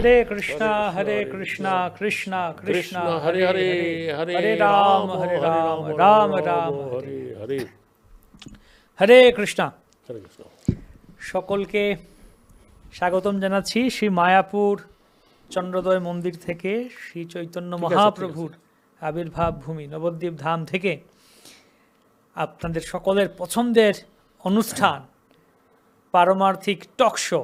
हरे कृष्णा कृष्णा कृष्णा हरे हरे हरे राम राम राम हरे हरे हरे कृष्णा। हरे कृष्ण। সকলকে স্বাগতম জানাচ্ছি শ্রী মায়াপুর চন্দ্রোদয় মন্দির থেকে, শ্রী চৈতন্য মহাপ্রভুর আবির্ভাব ভূমি নবদ্বীপ ধাম থেকে আপনাদের সকলের পছন্দের অনুষ্ঠান পারমার্থিক টক শো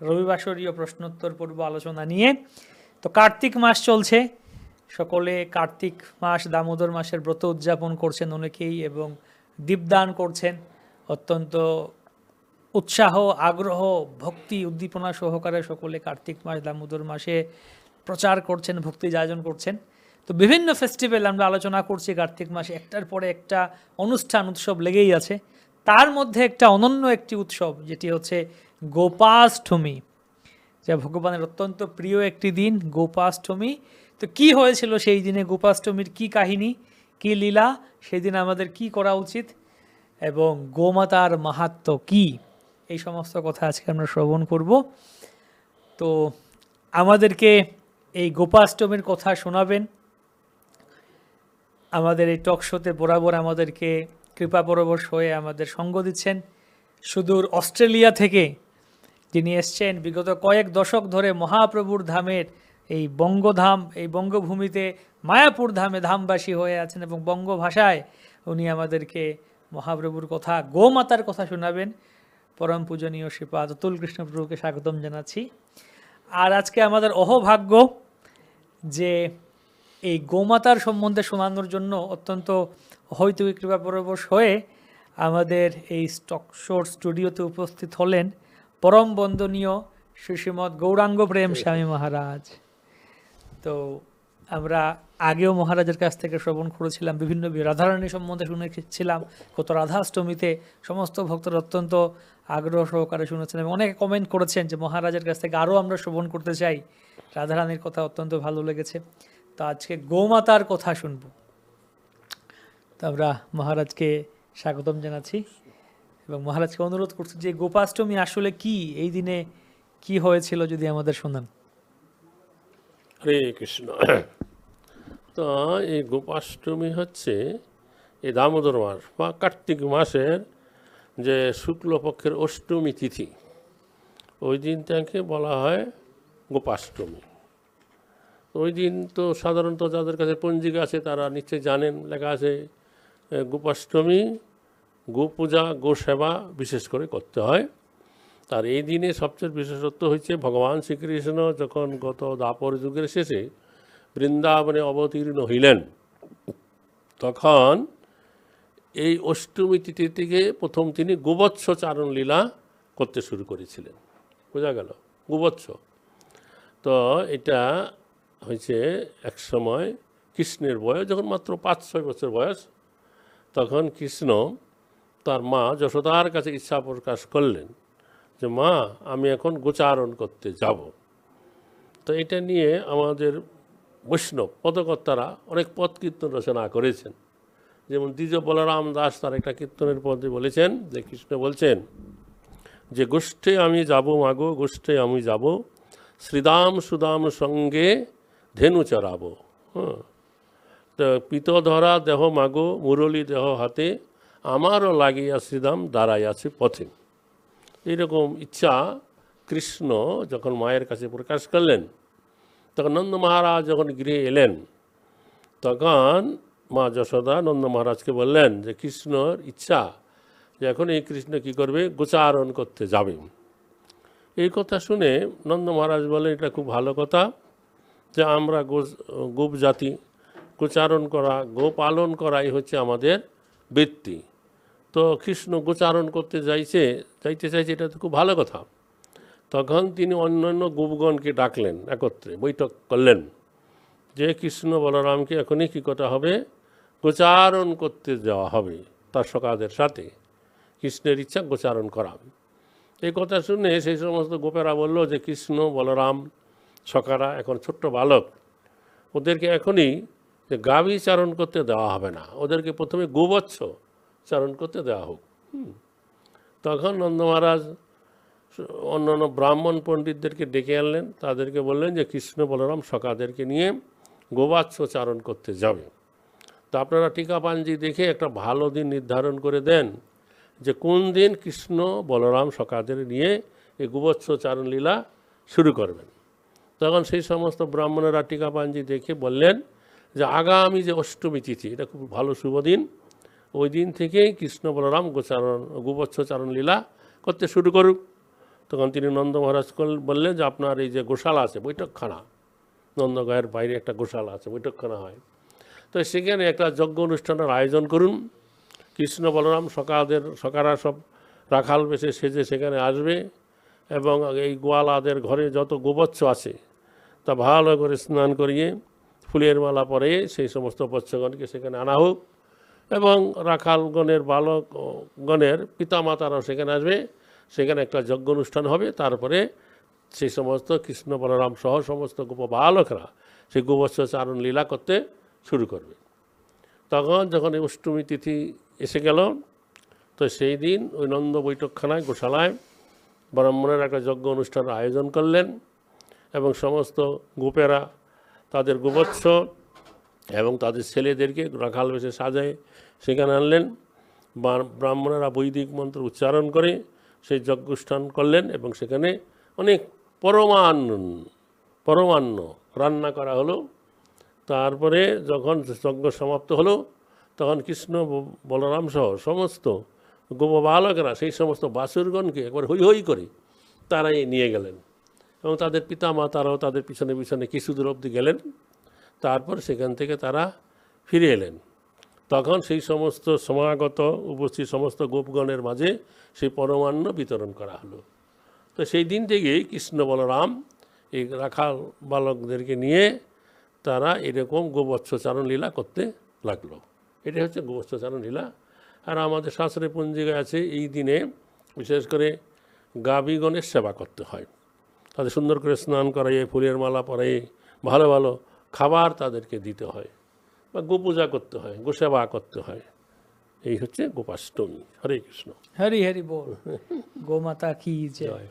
রবিবাসরীয় প্রশ্নোত্তর পর্ব আলোচনা নিয়ে। তো কার্তিক মাস চলছে, সকলে কার্তিক মাস দামোদর মাসের ব্রত উদযাপন করছেন অনেকেই এবং দীপদান করছেন। অত্যন্ত উৎসাহ, আগ্রহ, ভক্তি, উদ্দীপনা সহকারে সকলে কার্তিক মাস দামোদর মাসে প্রচার করছেন, ভক্তি যাজন করছেন। তো বিভিন্ন ফেস্টিভ্যাল আমরা আলোচনা করছি কার্তিক মাসে, একটার পরে একটা অনুষ্ঠান উৎসব লেগেই আছে। তার মধ্যে একটা অনন্য একটি উৎসব যেটি হচ্ছে গোপাষ্টমী, যা ভগবানের অত্যন্ত প্রিয় একটি দিন গোপাষ্টমী। তো কি হয়েছিল সেই দিনে, গোপাষ্টমীর কি কাহিনী, কি লীলা, সেই দিন আমাদের কি করা উচিত এবং গোমাতার মাহাত্ম্য কি, এই সমস্ত কথা আজকে আমরা শ্রবণ করব। তো আমাদেরকে এই গোপাষ্টমীর কথা শোনাবেন আমাদের এই টক শোতে বরাবর আমাদেরকে কৃপা পরবশ হয়ে আমাদের সঙ্গ দিচ্ছেন সুদূর অস্ট্রেলিয়া থেকে যিনি এসছেন বিগত কয়েক দশক ধরে মহাপ্রভুর ধামের এই বঙ্গধাম, এই বঙ্গভূমিতে মায়াপুর ধামে ধামবাসী হয়ে আছেন এবং বঙ্গ ভাষায় উনি আমাদেরকে মহাপ্রভুর কথা, গোমাতার কথা শোনাবেন। পরম পূজনীয় শ্রীপাদ অতুল কৃষ্ণপ্রভুকে স্বাগতম জানাচ্ছি। আর আজকে আমাদের অহোভাগ্য যে এই গোমাতার সম্বন্ধে শোনানোর জন্য অত্যন্ত হয়তুকি কৃপা পরবশ হয়ে আমাদের এই স্টক শোর স্টুডিওতে উপস্থিত হলেন পরম বন্দনীয় শ্রীমৎ গৌরাঙ্গ প্রেম স্বামী মহারাজ। তো আমরা আগেও মহারাজের কাছ থেকে শ্রবণ করেছিলাম, বিভিন্ন রাধারানী সম্বন্ধে শুনেছিলাম, কত রাধাষ্টমীতে সমস্ত ভক্তরা অত্যন্ত আগ্রহ সহকারে শুনেছেন এবং অনেকে কমেন্ট করেছেন যে মহারাজের কাছ থেকে আরও আমরা শ্রবণ করতে চাই, রাধারানীর কথা অত্যন্ত ভালো লেগেছে। তো আজকে গোমাতার কথা শুনব। তো আমরা মহারাজকে স্বাগতম জানাচ্ছি এবং মহারাজকে অনুরোধ করছি যে গোপাষ্টমী আসলে কি, এই দিনে কি হয়েছিল যদি আমাদের শোনান। হরে কৃষ্ণ। তো এই গোপাষ্টমী হচ্ছে এই দামোদর মাস বা কার্তিক মাসের যে শুক্লপক্ষের অষ্টমী তিথি, ওই দিনটাকে বলা হয় গোপাষ্টমী। ওই দিন তো সাধারণত যাদের কাছে পঞ্জিকা আছে তারা নিশ্চয়ই জানেন, লেখা আছে গোপাষ্টমী গোপূজা গোসেবা বিশেষ করে করতে হয়। তার এই দিনে সবচেয়ে বিশেষত্ব হচ্ছে ভগবান শ্রীকৃষ্ণ যখন গত দ্বাপর যুগের শেষে বৃন্দাবনে অবতীর্ণ হইলেন, তখন এই অষ্টমী তিথি থেকে প্রথম তিনি গোবৎস চারণ লীলা করতে শুরু করেছিলেন। বোঝা গেল গোবৎস। তো এটা হয়েছে এক সময় কৃষ্ণের বয়স যখন মাত্র 5-6 বছর বয়স, তখন কৃষ্ণ তার মা যশোদার কাছে ইচ্ছা প্রকাশ করলেন যে মা, আমি এখন গোচারণ করতে যাব। তো এটা নিয়ে আমাদের বৈষ্ণব পদকর্তারা অনেক পদ কীর্তন রচনা করেছেন। যেমন দ্বিজ বলরাম দাস তার একটা কীর্তনের পদে বলেছেন যে কৃষ্ণ বলছেন যে গোষ্ঠে আমি যাব মাগো, গোষ্ঠে আমি যাব, শ্রীদাম সুদাম সঙ্গে ধেনু চড়াবো। তো পিতধরা দেহ মাগো, মুরলী দেহ হাতে, আমারও লাগিয়া শ্রীদাম দাঁড়াইয়াছে পথে। এইরকম ইচ্ছা কৃষ্ণ যখন মায়ের কাছে প্রকাশ করলেন, তখন নন্দ মহারাজ যখন গৃহে এলেন, তখন মা যশোদা নন্দ মহারাজকে বললেন যে কৃষ্ণর ইচ্ছা যে এখন এই কৃষ্ণ কী করবে, গোচারণ করতে যাবে। এই কথা শুনে নন্দ মহারাজ বলেন এটা খুব ভালো কথা, যে আমরা গোপ জাতি, গোচারণ করা, গো পালন করাই হচ্ছে আমাদের বৃত্তি। তো কৃষ্ণ গোচারণ করতে চাইতে চাইছে, এটা তো খুব ভালো কথা। তখন তিনি অন্যান্য গোপগণকে ডাকলেন, একত্রে বৈঠক করলেন যে কৃষ্ণ বলরামকে এখনই কী কথা হবে, গোচারণ করতে যাওয়া হবে তার সখাদের সাথে। কৃষ্ণের ইচ্ছা গোচারণ করা। এই কথা শুনে সেই সমস্ত গোপেরা বলল যে কৃষ্ণ বলরাম সখারা এখন ছোট্ট বালক, ওদেরকে এখনই যে গাভী চারণ করতে দেওয়া হবে না, ওদেরকে প্রথমে গোবৎস চারণ করতে দেওয়া হোক। তখন নন্দ মহারাজ অন্যান্য ব্রাহ্মণ পণ্ডিতদেরকে ডেকে আনলেন, তাদেরকে বললেন যে কৃষ্ণ বলরাম সখাদেরকে নিয়ে গোবাচ্ছ চারণ করতে যাবে। তো আপনারা টিকা পাঞ্জি দেখে একটা ভালো দিন নির্ধারণ করে দেন যে কোন দিন কৃষ্ণ বলরাম সখাদের নিয়ে এই গোবৎস চারণ লীলা শুরু করবেন। তখন সেই সমস্ত ব্রাহ্মণেরা টিকা পাঞ্জি দেখে বললেন যে আগামী যে অষ্টমী তিথি, এটা খুব ভালো শুভ দিন, ওই দিন থেকেই কৃষ্ণ বলরাম গোবৎস চারণ লীলা করতে শুরু করুক। তখন তিনি নন্দ মহারাজ বললেন যে আপনার এই যে গোশালা আছে, বৈঠকখানা, নন্দগাঁয়ের বাইরে একটা গোশালা আছে, বৈঠকখানা হয়, তো সেখানে একটা যজ্ঞ অনুষ্ঠানের আয়োজন করুন। কৃষ্ণ বলরাম সকারা সব রাখাল বেশে সেজে সেখানে আসবে এবং এই গোয়ালাদের ঘরে যত গোবৎস আছে তা ভালো করে স্নান করিয়ে ফুলের মালা পরে সেই সমস্ত বৎসগণকে সেখানে আনা হোক এবং রাখালগণের বালকগণের পিতামাতারাও সেখানে আসবে। সেখানে একটা যজ্ঞ অনুষ্ঠান হবে, তারপরে সেই সমস্ত কৃষ্ণ বলরাম সহ সমস্ত গোপ বালকরা সেই গোবৎস চারণ লীলা করতে শুরু করবে। তখন যখন এই অষ্টমী তিথি এসে গেল, তো সেই দিন ওই নন্দ বৈঠকখানায় গোশালায় ব্রাহ্মণের একটা যজ্ঞ অনুষ্ঠানের আয়োজন করলেন এবং সমস্ত গোপেরা তাদের গোবৎস এবং তাদের ছেলেদেরকে রাখাল বেশে সাজায় সেখানে আনলেন। ব্রাহ্মণেরা বৈদিক মন্ত্র উচ্চারণ করে সেই যজ্ঞানুষ্ঠান করলেন এবং সেখানে অনেক পরমান্ন রান্না করা হলো। তারপরে যখন যজ্ঞ সমাপ্ত হলো, তখন কৃষ্ণ বলরাম সহ সমস্ত গোপবালকেরা সেই সমস্ত বাসুরগণকে একবার হৈ হৈ করে তারাই নিয়ে গেলেন এবং তাদের পিতামাতারাও তাদের পিছনে পিছনে কিছু দূর অবধি গেলেন। তারপর সেখান থেকে তারা ফিরে এলেন। তখন সেই সমস্ত সমাগত উপস্থিত সমস্ত গোপগণের মাঝে সেই পরমান্ন বিতরণ করা হলো। তো সেই দিন থেকেই কৃষ্ণ বলরাম এই রাখাল বালকদেরকে নিয়ে তারা এরকম গোবৎস চারণ লীলা করতে লাগলো। এটা হচ্ছে গোবৎস চারণ লীলা। আর আমাদের শাস্ত্রে পঞ্জিকায় আছে এই দিনে বিশেষ করে গাভীগণের সেবা করতে হয়, তাদের সুন্দর করে স্নান করাইয়ে ফুলের মালা পরাইয়ে ভালো ভালো খাবার তাদেরকে দিতে হয় বা গোপূজা করতে হয়, গোসেবা করতে হয়। এই হচ্ছে গোপাষ্টমী। হরে কৃষ্ণ। হরি হরি বল। গোমাতা কি জয়।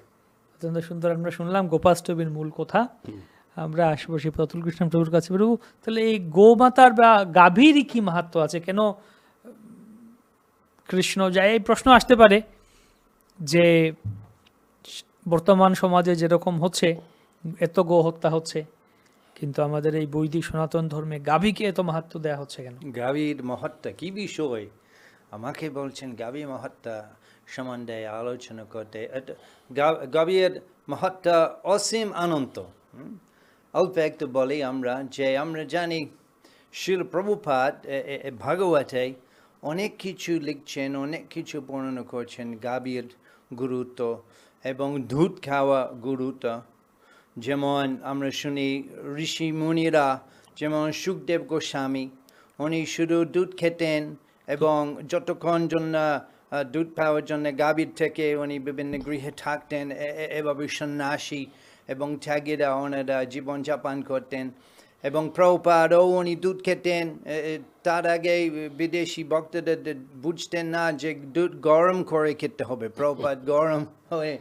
অত্যন্ত সুন্দর আমরা শুনলাম গোপাষ্টমীর মূল কথা। আমরা আসবো সেই প্রতুল কৃষ্ণ প্রভুর কাছে প্রভু। তাহলে এই গোমাতার বা গাভীর কি মাহাত্ম আছে, কেন কৃষ্ণ যায়? এই প্রশ্ন আসতে পারে যে বর্তমান সমাজে যেরকম হচ্ছে, এত গো হত্যা হচ্ছে, কিন্তু আমাদের এই বৈদিক সনাতন ধর্মে গাভীকে এত মাহাত্ম দেওয়া হচ্ছে কেন? গাভীর মহত্তা কি বিষয় আমাকে বলছেন? গাভীর মহত্তা সম্বন্ধে আলোচনা করতে। গাভীর মহত্তা অসীম অনন্ত। অল্প একটু বলি আমরা, যে আমরা জানি শিল প্রভুপাদ ভাগবতে অনেক কিছু লিখছেন, অনেক কিছু বর্ণনা করছেন গাভীর গুরুত্ব এবং দুধ খাওয়া গুরুত্ব। যেমন আমরা শুনি ঋষি মুনিরা, যেমন সুখদেব গোস্বামী, উনি শুধু দুধ খেতেন এবং যতক্ষণ জন্য দুধ পাওয়ার জন্য গাভীর থেকে উনি বিভিন্ন গৃহে থাকতেন। এভাবে সন্ন্যাসী এবং ত্যাগীরা ওনারা জীবনযাপন করতেন। এবং প্রভুপাদও উনি দুধ খেতেন। তার আগে বিদেশি ভক্তদের বুঝতেন না যে দুধ গরম করে খেতে হবে। প্রভুপাদ গরম হয়ে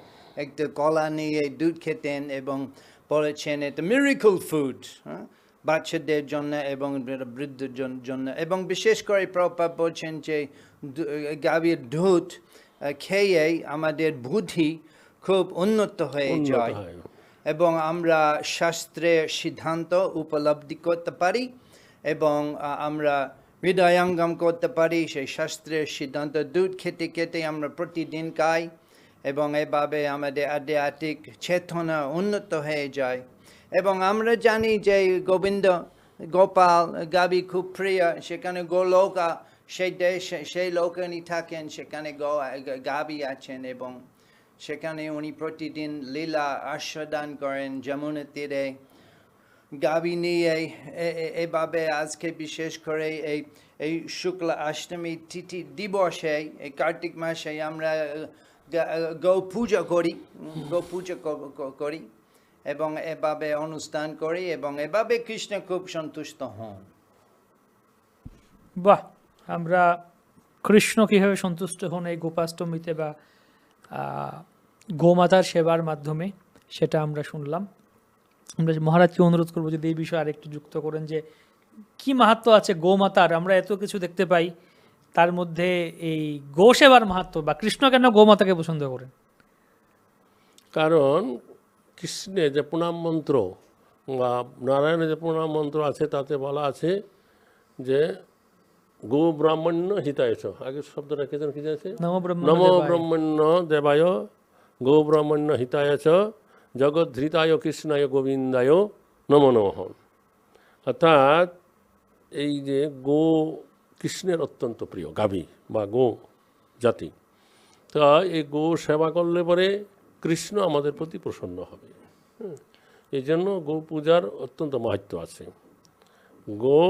একটা কলা নিয়ে দুধ খেতেন এবং বলেছেন এটা মিরাকল ফুড বাচ্চাদের জন্য এবং বৃদ্ধদের জন্য। এবং বিশেষ করে প্রভুপাদ বলছেন যে গাভীর দুধ খেয়ে আমাদের বুদ্ধি খুব উন্নত হয়ে যায় এবং আমরা শাস্ত্রের সিদ্ধান্ত উপলব্ধি করতে পারি এবং আমরা হৃদয়ঙ্গম করতে পারি সেই শাস্ত্রের সিদ্ধান্ত। দুধ খেতে খেতে আমরা প্রতিদিন খাই এবং এভাবে আমাদের আধ্যাত্মিক চেতনা উন্নত হয়ে যায়। এবং আমরা জানি যে গোবিন্দ গোপাল গাভী খুব প্রিয়, সেখানে গোলোকা সেই দেশে সেই লোকে উনি থাকেন, সেখানে গাভী আছেন এবং সেখানে উনি প্রতিদিন লীলা আস্বাদন করেন যমুনা তীরে গাভী নিয়ে। এভাবে আজকে বিশেষ করে এই শুক্ল অষ্টমী তিথি দিবসে এই কার্তিক মাসে আমরা গো পূজা করি এবং এভাবে অনুষ্ঠান করি এবং এভাবে কৃষ্ণ খুব সন্তুষ্ট হন। বাহ, আমরা কৃষ্ণ কীভাবে সন্তুষ্ট হন এই গোপাষ্টমীতে বা গোমাতার সেবার মাধ্যমে, সেটা আমরা শুনলাম। আমরা মহারাজকে অনুরোধ করবো যদি এই বিষয়ে আরেকটু যুক্ত করেন যে কি মাহাত্ম্য আছে গোমাতার। আমরা এত কিছু দেখতে পাই, তার মধ্যে এই গো সেবার মাহাত্ম্য, বা কৃষ্ণ কেন গোমাতাকে পছন্দ করেন? কারণ কৃষ্ণের যে প্রণাম মন্ত্র বা নারায়ণের যে প্রণাম মন্ত্র আছে তাতে বলা আছে যে গো ব্রাহ্মণ্য হিতায়চ, আগের শব্দটা কি যেন কি আছে, নমো নমো ব্রহ্মণ্য ব্রহ্মণ্য দেবায় গো ব্রাহ্মণ্য হিতায়চ জগদ্ধৃতায় কৃষ্ণায় গোবিন্দায় নমো নমঃ। অর্থাৎ এই যে গো কৃষ্ণের অত্যন্ত প্রিয় গাভী বা গো জাতি, তা এই গো সেবা করলে পরে কৃষ্ণ আমাদের প্রতি প্রসন্ন হবে। এই জন্য গো পূজার অত্যন্ত মাহাত্ম্য আছে। গো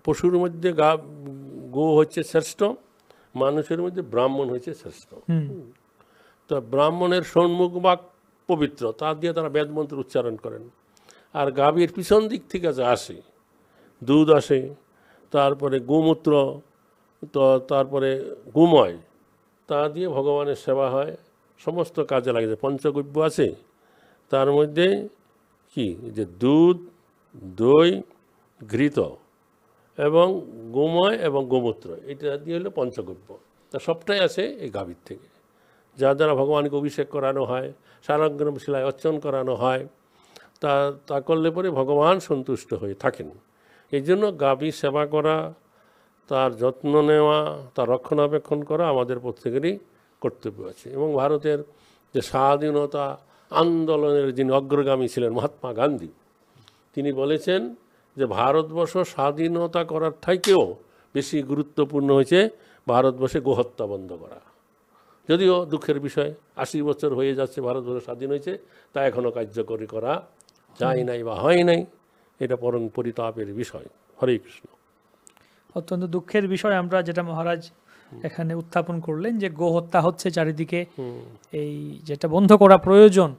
পশুর মধ্যে গো হচ্ছে শ্রেষ্ঠ, মানুষের মধ্যে ব্রাহ্মণ হচ্ছে শ্রেষ্ঠ। তো ব্রাহ্মণের সম্মুখ বাক পবিত্র, তা দিয়ে তারা বেদমন্ত্র উচ্চারণ করেন। আর গাভীর পিছন দিক থেকে যা আসে, দুধ আসে, তারপরে গোমূত্র, তো তারপরে গোময়, তা দিয়ে ভগবানের সেবা হয়, সমস্ত কাজে লাগে। যে পঞ্চগব্য আছে তার মধ্যে কি, যে দুধ, দই, ঘৃত এবং গোময় এবং গোমূত্র, এটা দিয়ে হলো পঞ্চগব্য। তা সবটাই আছে এই গাভীর থেকে, যার দ্বারা ভগবানকে অভিষেক করানো হয়, শালগ্রাম শিলায় অর্চন করানো হয়। তা করলে পরে ভগবান সন্তুষ্ট হয়ে থাকেন। এই জন্য গাভী সেবা করা, তার যত্ন নেওয়া, তার রক্ষণাবেক্ষণ করা আমাদের প্রত্যেকেরই কর্তব্য আছে। এবং ভারতের যে স্বাধীনতা আন্দোলনের যিনি অগ্রগামী ছিলেন মহাত্মা গান্ধী, তিনি বলেছেন যে ভারতবর্ষ স্বাধীনতা করার থেকেও বেশি গুরুত্বপূর্ণ হয়েছে ভারতবর্ষে গোহত্যা বন্ধ করা। যদিও দুঃখের বিষয় 80 বছর হয়ে যাচ্ছে ভারতবর্ষ স্বাধীন হয়েছে, তা এখনও কার্যকরী করা যায় নাই বা হয় নাই। এটা পরম পরিতাপের বিষয়। হরে কৃষ্ণ। অত্যন্ত দুঃখের বিষয় আমরা যেটা মহারাজ এখানে উত্থাপন করলেন, যে গো হত্যা হচ্ছে চারিদিকে, এই যেটা বন্ধ করা প্রয়োজন।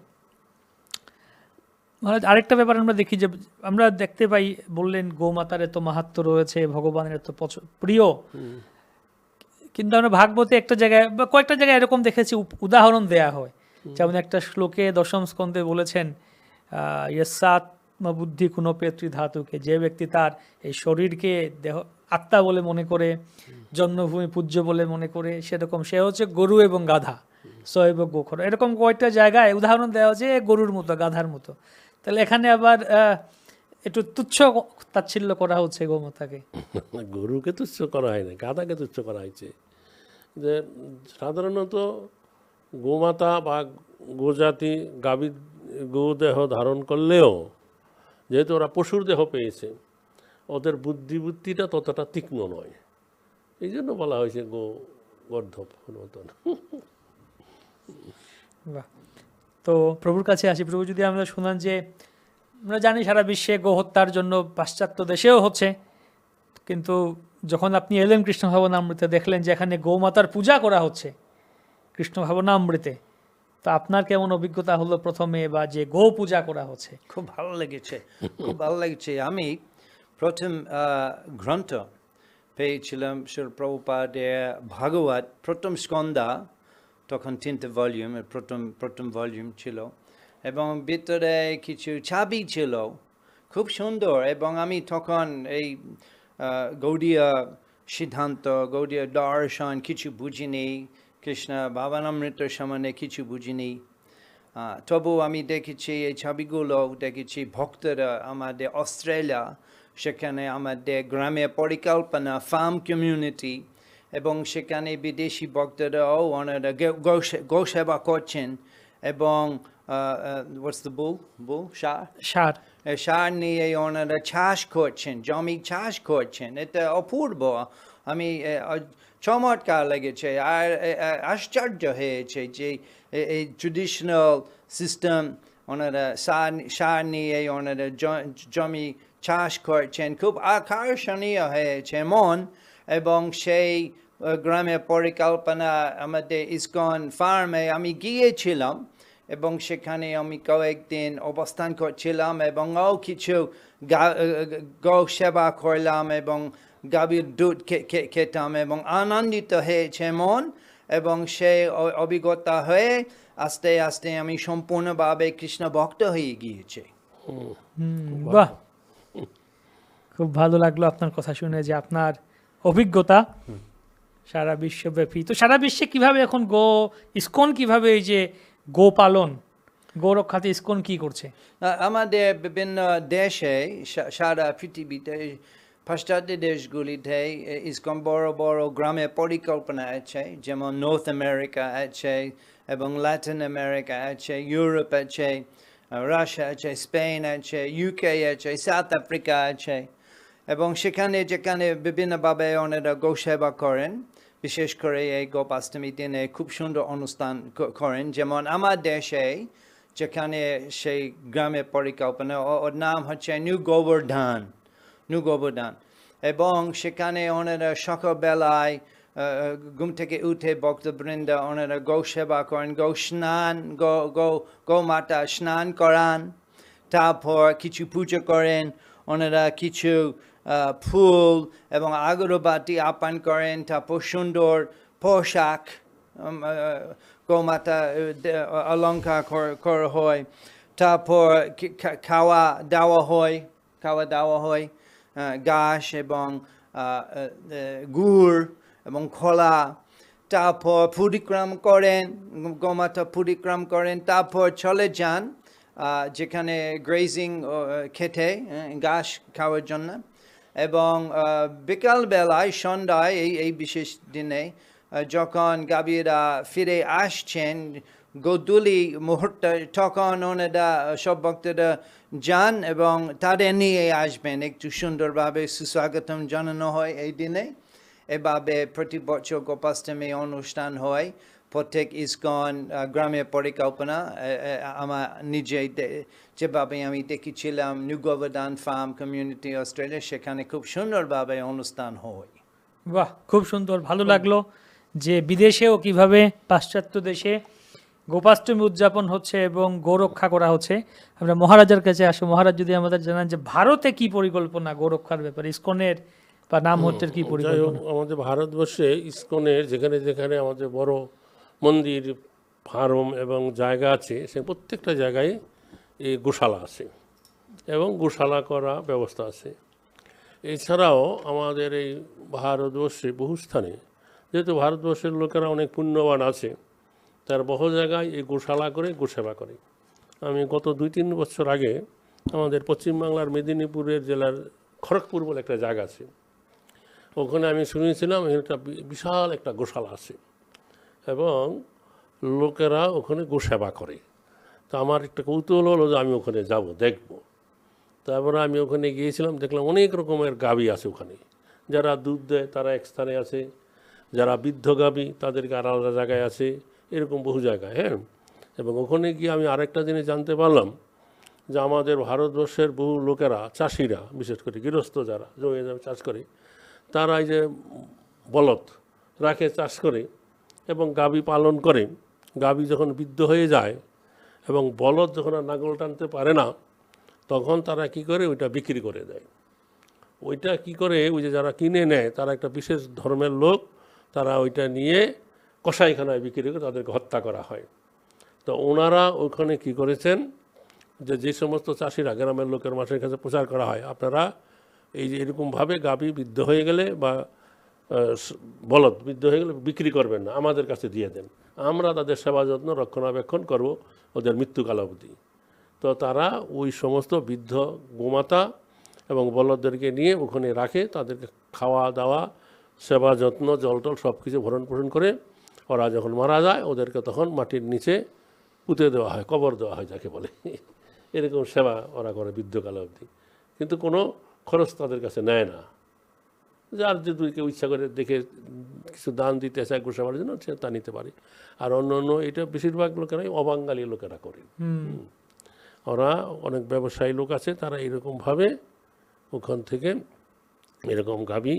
মহারাজ আরেকটা ব্যাপার আমরা দেখি, যে আমরা দেখতে পাই, বললেন গোমাতার এত মাহাত্ম্য রয়েছে, ভগবানের এত প্রিয়, কিন্তু আমরা ভাগবতে একটা জায়গায় বা কয়েকটা জায়গায় এরকম দেখেছি উদাহরণ দেয়া হয়। যেমন একটা শ্লোকে দশম স্কন্ধে বলেছেন বুদ্ধি কুণপে ত্রিধাতুকে, যে ব্যক্তি তার এই শরীরকে দেহ আত্মা বলে মনে করে, জন্মভূমি পূজ্য বলে মনে করে, সেরকম সে হচ্ছে গরু এবং গাধা, সৈব গোখর। এরকম কয়েকটা জায়গায় উদাহরণ দেওয়া হচ্ছে গরুর মতো, গাধার মতো। তাহলে এখানে আবার একটু তুচ্ছ তাচ্ছিল্য করা হচ্ছে গোমাতাকে। গরুকে তুচ্ছ করা হয় না, গাধাকে তুচ্ছ করা হয়েছে। যে সাধারণত গোমাতা বা গোজাতি গাভীর গোদেহ ধারণ করলেও যেহেতু ওরা পশুর দেহ পেয়েছে, ওদের বুদ্ধিটা ততটা তীক্ষ্ণ নয়, এই জন্য বলা হয়েছে গর্ধব মতন। বাহ। তো প্রভুর কাছে আসি। প্রভু, যদি আমরা শুনান যে আমরা জানি সারা বিশ্বে গোহত্যার জন্য পাশ্চাত্য দেশেও হচ্ছে, কিন্তু যখন আপনি এলেন কৃষ্ণ ভাবনামৃতে, দেখলেন যে এখানে গৌমাতার পূজা করা হচ্ছে কৃষ্ণ ভাবনামৃতে, তো আপনার কেমন অভিজ্ঞতা হলো প্রথমে, বা যে গো পূজা করা হচ্ছে? খুব ভালো লেগেছে, খুব ভালো লেগেছে। আমি প্রথম গ্রন্থ পেয়েছিলাম শিল প্রভুপাদের ভাগবত, প্রথম স্কন্ধা, তখন 3টে ভলিউম, প্রথম ভলিউম ছিল, এবং ভিতরে কিছু চাবি ছিল, খুব সুন্দর। এবং আমি তখন এই গৌড়ীয় সিদ্ধান্ত, গৌড়ীয় দর্শন কিছু বুঝিনি, কৃষ্ণ ভাবনামৃতের সামনে কিছু বুঝিনি। তবু আমি দেখেছি এই ছবিগুলো, দেখেছি ভক্তরা আমাদের অস্ট্রেলিয়া, সেখানে আমাদের গ্রামের পরিকল্পনা, ফার্ম কমিউনিটি, এবং সেখানে বিদেশি ভক্তরাও ওনারা গো সেবা করছেন, এবং what's the bull? সার সার নিয়ে ওনারা চাষ করছেন, জমি চাষ করছেন। এটা অপূর্ব, আমি চমৎকার লেগেছে। আর আশ্চর্য হয়েছে যে এই ট্রেডিশনাল সিস্টেম, ওনারা সার নিয়ে ওনারা জমি চাষ করছেন, খুব আকর্ষণীয় হয়েছে মন। এবং সেই গ্রামের পরিকল্পনা আমাদের ইসকন ফার্মে আমি গিয়েছিলাম, এবং সেখানে আমি কয়েকদিন অবস্থান করছিলাম, এবং কিছু গো সেবা করলাম, এবং গাভীর দুধ খেতাম, এবং আনন্দিত হয়েছে মন। এবং সেই অভিজ্ঞতা হয়ে আস্তে আস্তে আমি সম্পূর্ণভাবে কৃষ্ণ ভক্ত হয়ে গিয়েছি। বাহ, খুব ভালো লাগলো আপনার কথা শুনে যে আপনার অভিজ্ঞতা সারা বিশ্বব্যাপী। তো সারা বিশ্বে কিভাবে এখন ইসকন কিভাবে এই যে গো পালন, গো রক্ষাতে ইসকন কি করছে? আমাদের বিভিন্ন দেশে সারা পৃথিবীতে পাশ্চাত্য দেশগুলিতে ইসকন বড় বড় গ্রামে পরিকল্পনা আছে, যেমন নর্থ আমেরিকা আছে এবং ল্যাটিন আমেরিকা আছে, ইউরোপ আছে, রাশিয়া আছে, স্পেন আছে, ইউকে আছে, সাউথ আফ্রিকা আছে। এবং সেখানে যেখানে বিভিন্নভাবে ওনারা গো সেবা করেন, বিশেষ করে এই গোপাষ্টমী দিনে খুব সুন্দর অনুষ্ঠান করেন। যেমন আমার দেশে যেখানে সেই গ্রামের পরিকল্পনা, ওর নাম হচ্ছে নিউ গোবর্ধন। এবং সেখানে ওনারা সকালবেলায় ঘুম থেকে উঠে ভক্তবৃন্দ ওনারা গো সেবা করেন, গো মাতা স্নান করান, তারপর কিছু পূজা করেন, ওনারা কিছু ফুল এবং আগরবাতি আহ্বান করেন, তারপর সুন্দর পোশাক গোমাতা অলঙ্কার করা হয়, তারপর খাওয়া দাওয়া হয় ঘাস এবং গুড় এবং খোলা। তারপর পরিক্রম করেন, গোমাতা পরিক্রম করেন, তারপর চলে যান যেখানে গ্রেজিং খেতে, ঘাস খাওয়ার জন্য। এবং বিকালবেলায় সন্ধ্যায় এই বিশেষ দিনে যখন গাভীরা ফিরে আসছেন গোধূলি মুহূর্তে, তখন ওনারা সব ভক্তরা যান এবং তাদের নিয়ে আসবেন, একটু সুন্দরভাবে সুস্বাগতম জানানো হয় এই দিনে। এভাবে প্রতি বছর গোপাষ্টমী অনুষ্ঠান হয় প্রত্যেক ইসকন গ্রামের পরিকল্পনা। আমার নিজে যেভাবে আমি দেখেছিলাম new Govardhan farm community Australia, সেখানে খুব সুন্দরভাবে অনুষ্ঠান হয়। বাহ, খুব সুন্দর, ভালো লাগলো যে বিদেশেও কিভাবে পাশ্চাত্য দেশে গোপাষ্টমী উদযাপন হচ্ছে এবং গো রক্ষা করা হচ্ছে। আমরা মহারাজার কাছে আসো। মহারাজ, যদি আমাদের জানান যে ভারতে কি পরিকল্পনা গো রক্ষার ব্যাপারে, ইসকনের বা নাম হচ্ছে কি পরিকল্পনা? আমাদের ভারতবর্ষে ইসকনের যেখানে যেখানে আমাদের বড় মন্দির, ফার্ম এবং জায়গা আছে, সে প্রত্যেকটা জায়গায় এই গোশালা আছে এবং গোশালা করা ব্যবস্থা আছে। এছাড়াও আমাদের এই ভারতবর্ষে বহু স্থানে, যেহেতু ভারতবর্ষের লোকেরা অনেক পুণ্যবান আছে, তার বহু জায়গায় এই গোশালা করে গোসেবা করে। আমি গত 2-3 বছর আগে আমাদের পশ্চিমবাংলার মেদিনীপুরের জেলার খড়গপুর বলে একটা জায়গা আছে, ওখানে আমি শুনেছিলাম একটা বিশাল একটা গোশালা আছে এবং লোকেরা ওখানে গোসেবা করে। তো আমার একটা কৌতূহল হলো যে আমি ওখানে যাব, দেখব। তারপরে আমি ওখানে গিয়েছিলাম, দেখলাম অনেক রকমের গাভী আছে ওখানে। যারা দুধ দেয় তারা এক স্থানে আছে, যারা বৃদ্ধ গাভী তাদেরকে আলাদা জায়গায় আছে, এরকম বহু জায়গায়। হ্যাঁ, এবং ওখানে গিয়ে আমি আরেকটা জিনিস জানতে পারলাম যে আমাদের ভারতবর্ষের বহু লোকেরা, চাষিরা, বিশেষ করে গৃহস্থ যারা জমি চাষ করে, তারা এই যে বলদ রাখে, চাষ করে এবং গাভী পালন করে। গাভী যখন বৃদ্ধ হয়ে যায় এবং বলদ যখন আর নাঙল টানতে পারে না, তখন তারা কি করে, ওইটা বিক্রি করে দেয়। ওইটা কি করে, ওই যে যারা কিনে নেয় তারা একটা বিশেষ ধর্মের লোক, তারা ওইটা নিয়ে কসাইখানায় বিক্রি করে তাদেরকে হত্যা করা হয়। তো ওনারা ওখানে কি করেছেন, যে সমস্ত চাষিরা গ্রামের লোকের মাসের কাছে প্রচার করা হয়, আপনারা এই যে এরকমভাবে গাভী বৃদ্ধ হয়ে গেলে বা বলদ বৃদ্ধ হয়ে গেলে বিক্রি করবেন না, আমাদের কাছে দিয়ে দেন, আমরা তাদের সেবা যত্ন রক্ষণাবেক্ষণ করব ওদের মৃত্যুকাল অবধি। তো তারা ওই সমস্ত বৃদ্ধ গোমাতা এবং বলদদেরকে নিয়ে ওখানে রাখে, তাদেরকে খাওয়া দাওয়া, সেবা যত্ন, জল টল সব কিছু ভরণ পোষণ করে। ওরা যখন মারা যায় ওদেরকে তখন মাটির নিচে পুঁতে দেওয়া হয়, কবর দেওয়া হয় যাকে বলে। এরকম সেবা ওরা করে বৃদ্ধকাল অবধি, কিন্তু কোনো খরচ তাদের কাছে নেয় না। যার যদি কেউ ইচ্ছা করে দেখে কিছু দান দিতে চায় গোসেবার জন্য, সে তা নিতে পারে। আর অন্য অন্য এটা বেশিরভাগ লোকেরাই অবাঙালি লোকেরা করে। ওরা অনেক ব্যবসায়ী লোক আছে, তারা এরকমভাবে ওখান থেকে এরকম গাভী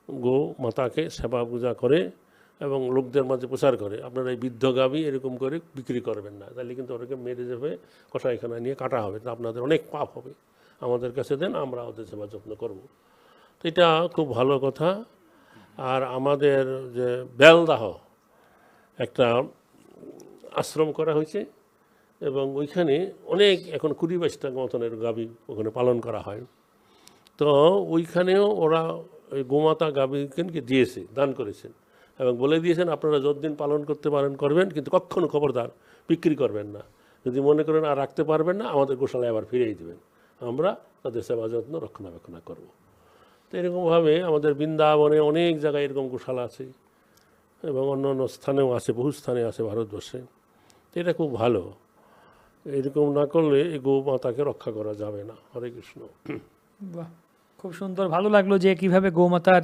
গো মাতাকে সেবা পূজা করে এবং লোকদের মাঝে প্রচার করে, আপনারা এই বৃদ্ধ গাভী এরকম করে বিক্রি করবেন না, তাহলে কিন্তু ওদেরকে মেরে যাবে, কসাইখানা নিয়ে কাটা হবে, তা আপনাদের অনেক পাপ হবে, আমাদের কাছে দেন, আমরা ওদের সেবা যত্ন করব। তো এটা খুব ভালো কথা। আর আমাদের যে বেলদাহ একটা আশ্রম করা হয়েছে এবং ওইখানে অনেক এখন 20-22টা মতনের গাভী ওখানে পালন করা হয়। তো ওইখানেও ওরা ওই গোমাতা গাভীকে দিয়েছে, দান করেছেন এবং বলে দিয়েছেন আপনারা যতদিন পালন করতে পারেন করবেন, কিন্তু কখনো খবরদার বিক্রি করবেন না। যদি মনে করেন আর রাখতে পারবেন না, আমাদের গোশালায় আবার ফিরিয়ে দেবেন, আমরা তাদের সেবা যত্ন রক্ষণাবেক্ষণ করব। তো এরকমভাবে আমাদের বৃন্দাবনে অনেক জায়গায় এরকম গোশালা আছে এবং অন্য অন্য স্থানেও আছে, বহু স্থানে আছে ভারতবর্ষে। তো এটা খুব ভালো। এরকম না করলে এই গৌমাতাকে রক্ষা করা যাবে না। হরে কৃষ্ণ। বাহ, খুব সুন্দর, ভালো লাগলো যে কিভাবে গৌমাতার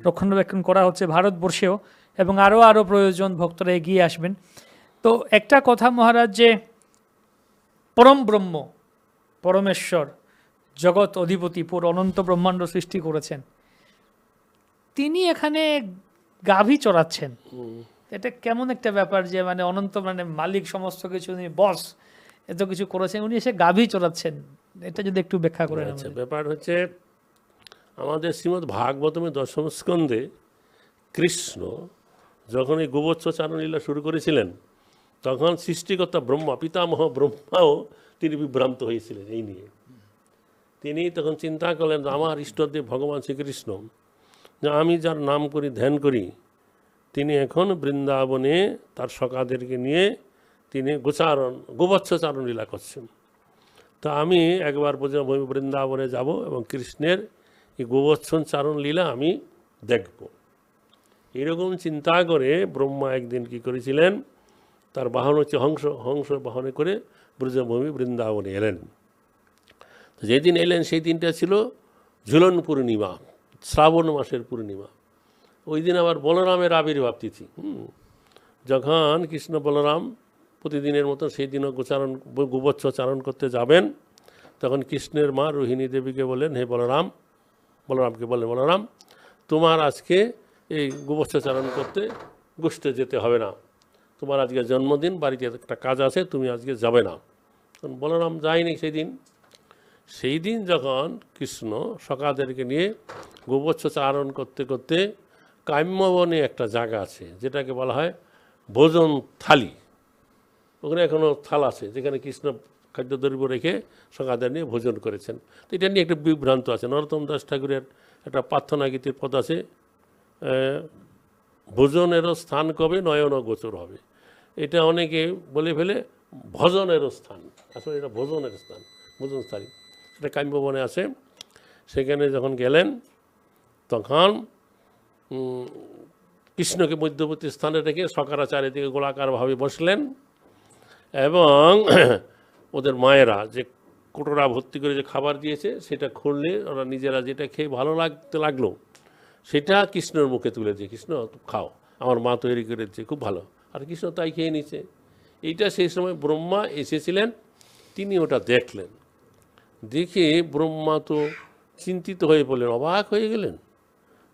রক্ষণাবেক্ষণ করা হচ্ছে ভারতবর্ষেও, এবং আরও প্রয়োজন ভক্তরা এগিয়ে আসবেন। তো একটা কথা মহারাজ, যে পরম ব্রহ্ম, পরমেশ্বর, জগৎ অধিপতি, পুরো অনন্ত ব্রহ্মাণ্ড সৃষ্টি করেছেন, তিনি এখানে গাভী চড়াচ্ছেন। এটা কেমন একটা ব্যাপার যে মানে অনন্ত, মানে মালিক, সমস্ত কিছু, উনি বস, এত কিছু করেছেন, উনি এসে গাভী চড়াচ্ছেন, এটা যদি একটু ব্যাখ্যা করেন। আচ্ছা, ব্যাপার হচ্ছে আমাদের শ্রীমদ্ ভাগবতমে 10ম স্কন্ধে কৃষ্ণ যখন এই গোবৎস চারণলীলা শুরু করেছিলেন, তখন সৃষ্টিকর্তা ব্রহ্মা, পিতামহ ব্রহ্মাও তিনি বিভ্রান্ত হয়েছিলেন এই নিয়ে। তিনি তখন চিন্তা করলেন আমার ইষ্টদেব ভগবান শ্রীকৃষ্ণ, যে আমি যার নাম করি, ধ্যান করি, তিনি এখন বৃন্দাবনে তার সখাদেরকে নিয়ে তিনি গোবৎস চারণ লীলা করছেন। তো আমি একবার বৃন্দাবনে যাব এবং কৃষ্ণের এই গোবৎসন চারণ লীলা আমি দেখব। এরকম চিন্তা করে ব্রহ্মা একদিন কি করেছিলেন, তার বাহন হচ্ছে হংস বাহনে করে ব্রজভূমি বৃন্দাবনে এলেন। তো যেদিন এলেন সেই দিনটা ছিল ঝুলন পূর্ণিমা, শ্রাবণ মাসের পূর্ণিমা। ওই দিন আবার বলরামের আবির্ভাব তিথি। যখন কৃষ্ণ বলরাম প্রতিদিনের মতো সেই দিনও গোবৎস চারণ করতে যাবেন, তখন কৃষ্ণের মা রোহিণী দেবীকে বললেন, হে বলরামকে বললেন, বলরাম তোমার আজকে এই গোবৎস চারণ করতে গোষ্ঠে যেতে হবে না, তোমার আজকে জন্মদিন, বাড়িতে একটা কাজ আছে, তুমি আজকে যাবে না। তখন বলরাম যায়নি সেই দিন যখন কৃষ্ণ সখাদেরকে নিয়ে গোবৎস চারণ করতে করতে কাম্যবনে একটা জায়গা আছে যেটাকে বলা হয় ভোজন থালি, ওখানে এখনও থাল আছে যেখানে কৃষ্ণ খাদ্যদ্রব্য রেখে সখাদের নিয়ে ভোজন করেছেন। তো এটা নিয়ে একটা বিভ্রান্ত আছে। নরোত্তম দাস ঠাকুরের একটা প্রার্থনা গীতির পদ আছে, ভোজনেরও স্থান কবে নয়ন গোচর হবে। এটা অনেকে বলে ফেলে ভজনেরও স্থান, আসলে এটা ভোজনের স্থান, ভোজনস্থলী। সেটা কাম্যবনে আছে। সেখানে যখন গেলেন তখন কৃষ্ণকে মধ্যবর্তী স্থানে রেখে সখারা চারিদিকে গোলাকারভাবে বসলেন এবং ওদের মায়েরা যে কোটরা ভর্তি করে যে খাবার দিয়েছে সেটা খুললে ওরা নিজেরা যেটা খেয়ে ভালো লাগলো সেটা কৃষ্ণের মুখে তুলে দিয়ে, কৃষ্ণ খাও, আমার মা তৈরি করেছে, খুব ভালো। আর কৃষ্ণ তাই খেয়ে নিচ্ছে। এইটা সেই সময় ব্রহ্মা এসেছিলেন, তিনি ওটা দেখলেন। দেখে ব্রহ্মা তো চিন্তিত হয়ে পড়লেন, অবাক হয়ে গেলেন,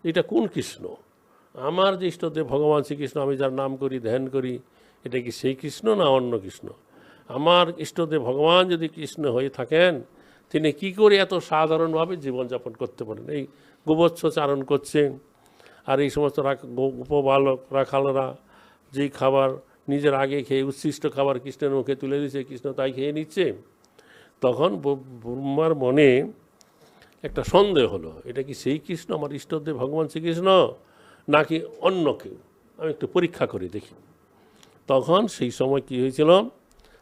এটা কোন কৃষ্ণ? আমার যে ইষ্টদেব ভগবান শ্রীকৃষ্ণ, আমি যার নাম করি, ধ্যান করি, এটা কি সেই কৃষ্ণ না অন্য কৃষ্ণ? আমার ইষ্টদেব ভগবান যদি কৃষ্ণ হয়ে থাকেন, তিনি কি করে এত সাধারণভাবে জীবনযাপন করতে পারেন? এই গোবৎস চারণ করছেন, আর এই সমস্ত উপবালক রাখালরা যেই খাবার নিজের আগে খেয়ে উচ্ছিষ্ট খাবার কৃষ্ণের মুখে তুলে দিচ্ছে, কৃষ্ণ তাই খেয়ে নিচ্ছে। তখন ব্রহ্মার মনে একটা সন্দেহ হলো, এটা কি সেই কৃষ্ণ, আমার ইষ্টদেব ভগবান শ্রীকৃষ্ণ, নাকি অন্য কেউ? আমি একটু পরীক্ষা করে দেখি। তখন সেই সময় কি হয়েছিল,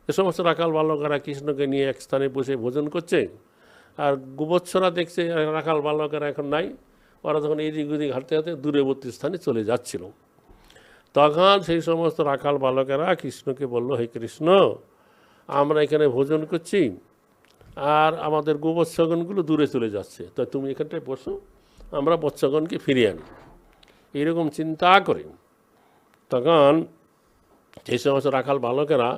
যে সমস্ত রাখাল বালকেরা কৃষ্ণকে নিয়ে এক স্থানে বসে ভোজন করছে, আর গোবৎসরা দেখছে রাখাল বালকেরা এখন নাই, ওরা যখন এদিক ওদিক হাঁটতে হাঁটতে দূরবর্তী স্থানে চলে যাচ্ছিল। তখন সেই সমস্ত রাখাল বালকেরা কৃষ্ণকে বলল, হে কৃষ্ণ, আমরা এখানে ভোজন করছি আর আমাদের গোবৎসগণগুলো দূরে চলে যাচ্ছে, তো তুমি এখানটায় বসো, আমরা বৎসগণকে ফিরিয়ে আনি। এইরকম চিন্তা করে তখন সেই সমস্ত রাখাল বালকেরা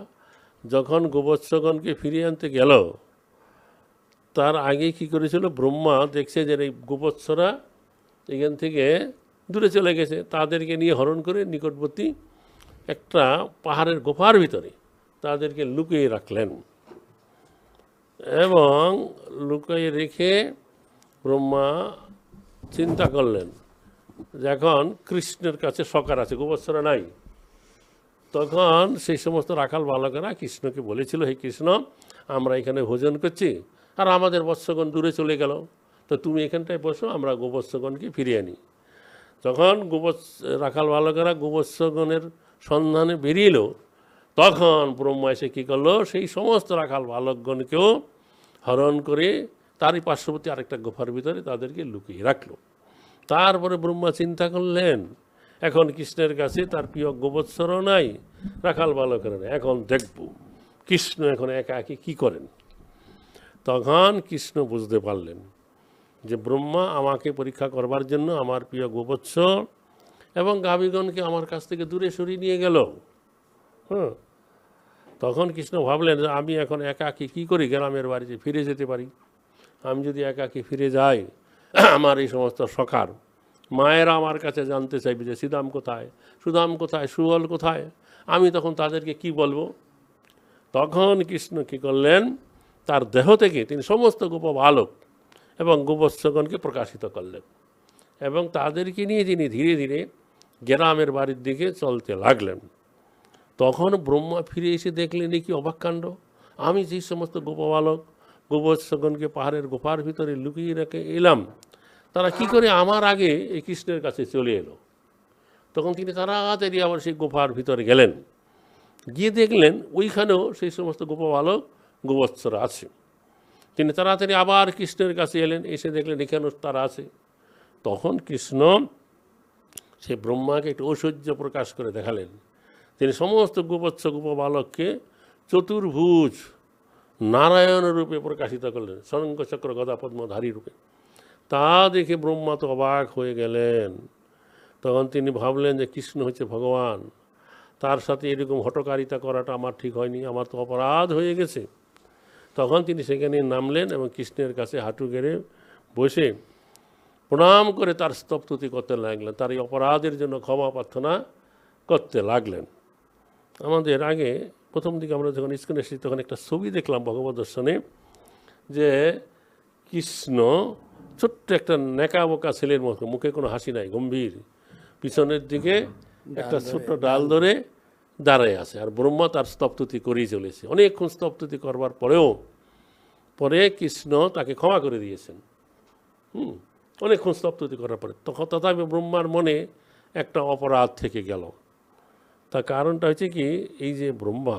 যখন গোবৎসগণকে ফিরিয়ে আনতে গেল, তার আগে কি করেছিল, ব্রহ্মা দেখছে যে এই গোবৎসরা এখান থেকে দূরে চলে গেছে, তাদেরকে নিয়ে হরণ করে নিকটবর্তী একটা পাহাড়ের গোফার ভিতরে তাদেরকে লুকিয়ে রাখলেন। এবং লুকিয়ে রেখে ব্রহ্মা চিন্তা করলেন, এখন কৃষ্ণের কাছে সখার আছে, গোবৎসরা নাই, তখন সেই সমস্ত রাখাল বালকেরা কৃষ্ণকে বলেছিল, হে কৃষ্ণ, আমরা এখানে ভোজন করছি আর আমাদের বৎসগণ দূরে চলে গেল, তো তুমি এখানটায় বসো, আমরা গোবৎসগণকে ফিরিয়ে আনি। যখন রাখাল বালকেরা গোবৎসগণের সন্ধানে বেরিয়ে এলো, তখন ব্রহ্মা এসে কী করলো, সেই সমস্ত রাখাল বালকগণকেও হরণ করে তারই পার্শ্ববর্তী আরেকটা গুফার ভিতরে তাদেরকে লুকিয়ে রাখলো। তারপরে ব্রহ্মা চিন্তা করলেন, এখন কৃষ্ণের কাছে তার প্রিয় গোবৎসরও নাই, রাখাল বালকের নাই, এখন দেখব কৃষ্ণ এখন একা একি কী করেন। তখন কৃষ্ণ বুঝতে পারলেন যে ব্রহ্মা আমাকে পরীক্ষা করবার জন্য আমার প্রিয় গোবৎস এবং গাভীগণকে আমার কাছ থেকে দূরে সরিয়ে নিয়ে গেল। তখন কৃষ্ণ ভাবলেন যে আমি এখন একাকী কী করি, গ্রামের বাড়িতে ফিরে যেতে পারি। আমি যদি একাকী ফিরে যাই, আমার এই সমস্ত সখার মায়েরা আমার কাছে জানতে চাইবে যে সুদাম কোথায়, সুবল কোথায়, আমি তখন তাদেরকে কি বলবো। তখন কৃষ্ণ কী করলেন, তার দেহ থেকে তিনি সমস্ত গোপ বালক এবং গোবৎসগণকে প্রকাশিত করলেন এবং তাদেরকে নিয়ে তিনি ধীরে ধীরে গ্রামের বাড়ির দিকে চলতে লাগলেন। তখন ব্রহ্মা ফিরে এসে দেখলেন কি অবাক কাণ্ড, আমি যেই সমস্ত গোপবালক গোবৎসগণকে পাহাড়ের গোপার ভিতরে লুকিয়ে রেখে এলাম, তারা কি করে আমার আগে এই কৃষ্ণের কাছে চলে এলো। তখন তিনি তাড়াতাড়ি আবার সেই গোপার ভিতরে গেলেন, গিয়ে দেখলেন ওইখানেও সেই সমস্ত গোপবালক গোবৎসরা আছে। তিনি তাড়াতাড়ি আবার কৃষ্ণের কাছে এলেন, এসে দেখলেন এখানেও তারা আছে। তখন কৃষ্ণ সে ব্রহ্মাকে একটু ঐশ্বর্য প্রকাশ করে দেখালেন। তিনি সমস্ত গোবৎস গোপবালককে চতুর্ভুজ নারায়ণ রূপে প্রকাশিত করলেন, শঙ্খচক্র গদা পদ্মধারী রূপে। তা দেখে ব্রহ্মা তো অবাক হয়ে গেলেন। তখন তিনি ভাবলেন যে কৃষ্ণ হচ্ছে ভগবান, তার সাথে এরকম হঠকারিতা করাটা আমার ঠিক হয়নি, আমার তো অপরাধ হয়ে গেছে। তখন তিনি সেখানে নামলেন এবং কৃষ্ণের কাছে হাঁটু গেড়ে বসে প্রণাম করে তার স্তবস্তুতি করতে লাগলেন, তার এই অপরাধের জন্য ক্ষমা প্রার্থনা করতে লাগলেন। আমাদের আগে প্রথম দিকে আমরা যখন স্কুলে এসেছি তখন একটা ছবি দেখলাম ভগবত দর্শনে, যে কৃষ্ণ ছোট্ট একটা নেকা বোকা ছেলের মতো, মুখে কোনো হাসি নাই, গম্ভীর, পিছনের দিকে একটা ছোট্ট ডাল ধরে দাঁড়ায় আছে, আর ব্রহ্মা তার স্তবস্তুতি করেই চলেছে। অনেকক্ষণ স্তবস্তুতি করবার পরেও পরে কৃষ্ণ তাকে ক্ষমা করে দিয়েছেন। অনেকক্ষণ স্তবস্তুতি করার পরে তখন তথাপি ব্রহ্মার মনে একটা অপরাধ থেকে গেল। তার কারণটা হচ্ছে কি, এই যে ব্রহ্মা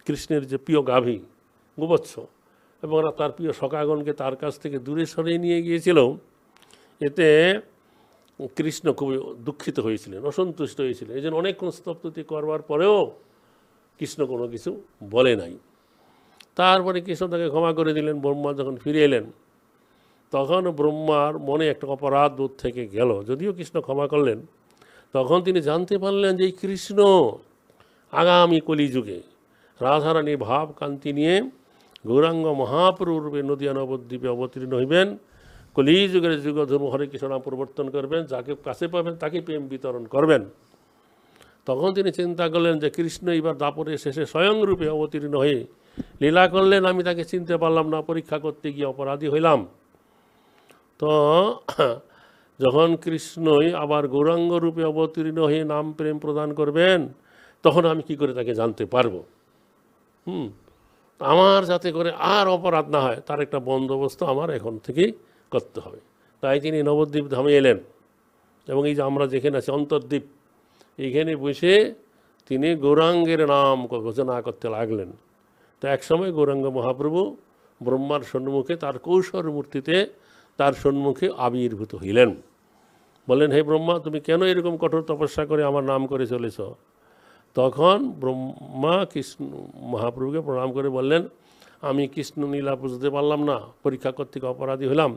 কৃষ্ণের যে প্রিয় গাভী গোবৎস এবং তার প্রিয় সখাগণকে তার কাছ থেকে দূরে সরিয়ে নিয়ে গিয়েছিল, এতে কৃষ্ণ খুবই দুঃখিত হয়েছিলেন, অসন্তুষ্ট হয়েছিলেন। এই জন্য অনেকক্ষণ স্তবস্তুতি করবার পরেও কৃষ্ণ কোনো কিছু বলে নাই। তারপরে কৃষ্ণ তাকে ক্ষমা করে দিলেন। ব্রহ্মা যখন ফিরে এলেন তখন ব্রহ্মার মনে একটা অপরাধ বোধ থেকে গেল, যদিও কৃষ্ণ ক্ষমা করলেন। তখন তিনি জানতে পারলেন যে এই কৃষ্ণ আগামী কলিযুগে রাধারানী ভাব কান্তি নিয়ে গৌরাঙ্গ মহাপ্রভু রূপে নদিয়া নবদ্বীপে অবতীর্ণ হইবেন, কলিযুগের যুগধর্ম হরে কৃষ্ণ নাম পরিবর্তন করবেন, যাকে কাছে পাবেন তাকে প্রেম বিতরণ করবেন। তখন তিনি চিন্তা করলেন যে কৃষ্ণ এবার দাপরের শেষে স্বয়ং রূপে অবতীর্ণ হয়ে লীলা করলেন, আমি তাকে চিনতে পারলাম না, পরীক্ষা করতে গিয়ে অপরাধী হইলাম। তো যখন কৃষ্ণই আবার গৌরাঙ্গ রূপে অবতীর্ণ হয়ে নাম প্রেম প্রদান করবেন, তখন আমি কি করে তাকে জানতে পারবো। আমার যাতে করে আর অপরাধ না হয় তার একটা বন্দোবস্ত আমার এখন থেকেই করতে হবে। তাই তিনি নবদ্বীপ ধামে এলেন এবং এই যে আমরা যেখানে আছি অন্তর্দ্বীপ, এইখানে বসে তিনি গৌরাঙ্গের নাম ঘোষণা করতে লাগলেন। তো একসময় গৌরাঙ্গ মহাপ্রভু ব্রহ্মার সম্মুখে তার কৌশল মূর্তিতে তার সম্মুখে আবির্ভূত হইলেন। বললেন, হে ব্রহ্মা, তুমি কেন এরকম কঠোর তপস্যা করে আমার নাম করে চলেছ? তখন ব্রহ্মা কৃষ্ণ মহাপ্রভুকে প্রণাম করে বললেন, আমি কৃষ্ণ লীলা বুঝতে পারলাম না, পরীক্ষা করতে অপরাধী হলাম।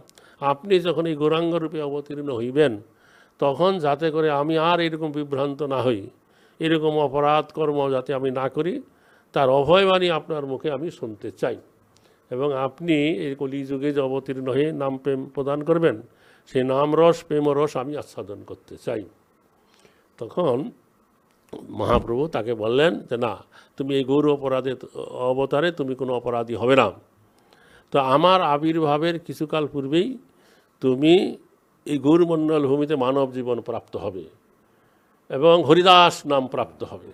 আপনি যখন এই গৌরাঙ্গ রূপে অবতীর্ণ হইবেন তখন যাতে করে আমি আর এরকম বিভ্রান্ত না হই, এরকম অপরাধ কর্ম যাতে আমি না করি, তার অভয়বাণী আপনার মুখে আমি শুনতে চাই। এবং আপনি এই কলিযুগে যে অবতীর্ণ হয়ে নাম প্রেম প্রদান করবেন, সেই নাম রস প্রেম রস আমি আস্বাদন করতে চাই। তখন মহাপ্রভু তাকে বললেন যে না, তুমি এই গৌর অবতারে তুমি কোনো অপরাধী হবে না। তো আমার আবির্ভাবের কিছুকাল পূর্বেই তুমি এই গৌরমণ্ডল ভূমিতে মানব জীবন প্রাপ্ত হবে এবং হরিদাস নাম প্রাপ্ত হবে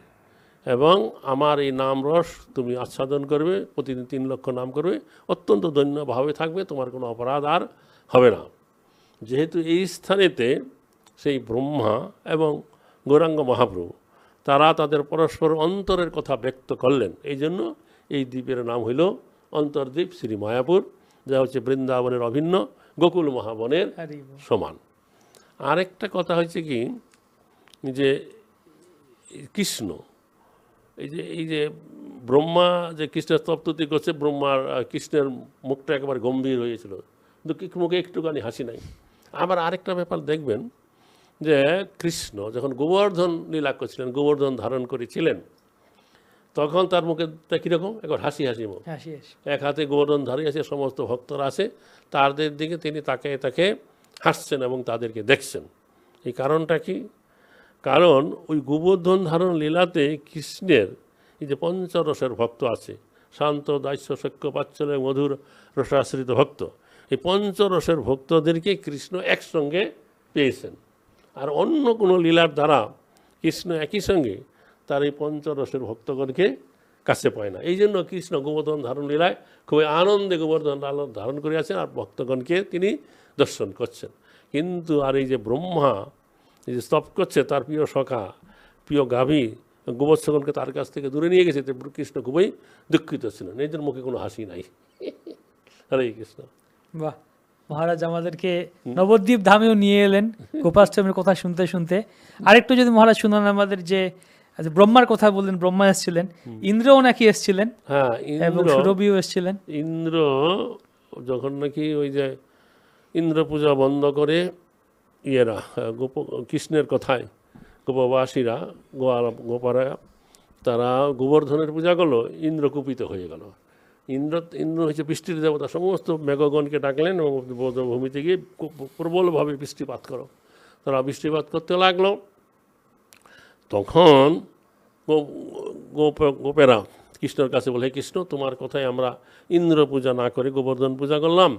এবং আমার এই নাম রস তুমি আচ্ছাদন করবে, প্রতিদিন 3 লক্ষ নাম করবে, অত্যন্ত দৈন্যভাবে থাকবে, তোমার কোনো অপরাধ আর হবে না। যেহেতু এই স্থানেতে সেই ব্রহ্মা এবং গৌরাঙ্গ মহাপ্রভু তারা তাদের পরস্পর অন্তরের কথা ব্যক্ত করলেন, এই জন্য এই দ্বীপের নাম হইল অন্তর্দ্বীপ শ্রী মায়াপুর, যা হচ্ছে বৃন্দাবনের অভিন্ন গোকুল মহাবনের হরি বল। সমান। আরেকটা কথা হচ্ছে কি যে কৃষ্ণ এই যে ব্রহ্মা যে কৃষ্ণের স্তবস্তুতি করছে, ব্রহ্মার কৃষ্ণের মুখটা একেবারে গম্ভীর হয়েছিল, কিন্তু মুখে একটুখানি হাসি নাই। আবার আরেকটা ব্যাপার দেখবেন যে কৃষ্ণ যখন গোবর্ধন লীলা করছিলেন, গোবর্ধন ধারণ করেছিলেন, তখন তার মুখে কীরকম একবার হাসি হাসি মুখ, হাসি হাসি। এক হাতে গোবর্ধন ধারিয়ে আছে, সমস্ত ভক্তরা আছে, তাদের দিকে তিনি তাকে হাসছেন এবং তাদেরকে দেখছেন। এই কারণটা কি? কারণ ওই গোবর্ধন ধারণ লীলাতে কৃষ্ণের এই যে পঞ্চরসের ভক্ত আছে, শান্ত, দাস্য, সখ্য, বাৎসল্য, মধুর রসাশ্রিত ভক্ত, এই পঞ্চরসের ভক্তদেরকে কৃষ্ণ একসঙ্গে পেয়েছেন। আর অন্য কোনো লীলার দ্বারা কৃষ্ণ একই সঙ্গে তার এই পঞ্চরসের ভক্তগণকে কাছে পায় না। এই জন্য কৃষ্ণ গোবর্ধন ধারণ লীলায় খুবই আনন্দে গোবর্ধন ধারণ করে আছেন আর ভক্তগণকে তিনি দর্শন করছেন। কিন্তু আর এই যে ব্রহ্মা এই যে স্তব করছে, তার প্রিয় সখা, প্রিয় গাভী গোবৎসগণকে তার কাছ থেকে দূরে নিয়ে গেছে, কৃষ্ণ খুবই দুঃখিত ছিলেন, এদের মুখে কোনো হাসি নাই। হরে কৃষ্ণ। বাহ, মহারাজ আমাদেরকে নবদ্বীপ ধামেও নিয়ে এলেন গোপাষ্টমীর কথা শুনতে শুনতে। আরেকটু যদি মহারাজ শুনান আমাদের, যে আচ্ছা ব্রহ্মার কথা বললেন, ব্রহ্মা এসেছিলেন, ইন্দ্রও নাকি এসেছিলেন, হ্যাঁ, এবং সুরভিও এসেছিলেন। ইন্দ্র যখন নাকি ওই যে ইন্দ্র পূজা বন্ধ করে ইয়েরা কৃষ্ণের কথায় গোপবাসীরা গোপারা তারা গোবর্ধনের পূজা করলো, ইন্দ্র কুপিত হয়ে গেল। ইন্দ্র হচ্ছে বৃষ্টির দেবতা, সমস্ত মেঘগণকে ডাকলেন এবং ভূমিতে গিয়ে প্রবলভাবে বৃষ্টিপাত করো। তারা বৃষ্টিপাত করতে লাগলো। তখন গোপেরা কৃষ্ণের কাছে বলে, কৃষ্ণ তোমার কথায় আমরা ইন্দ্র পূজা না করে গোবর্ধন পূজা করলাম,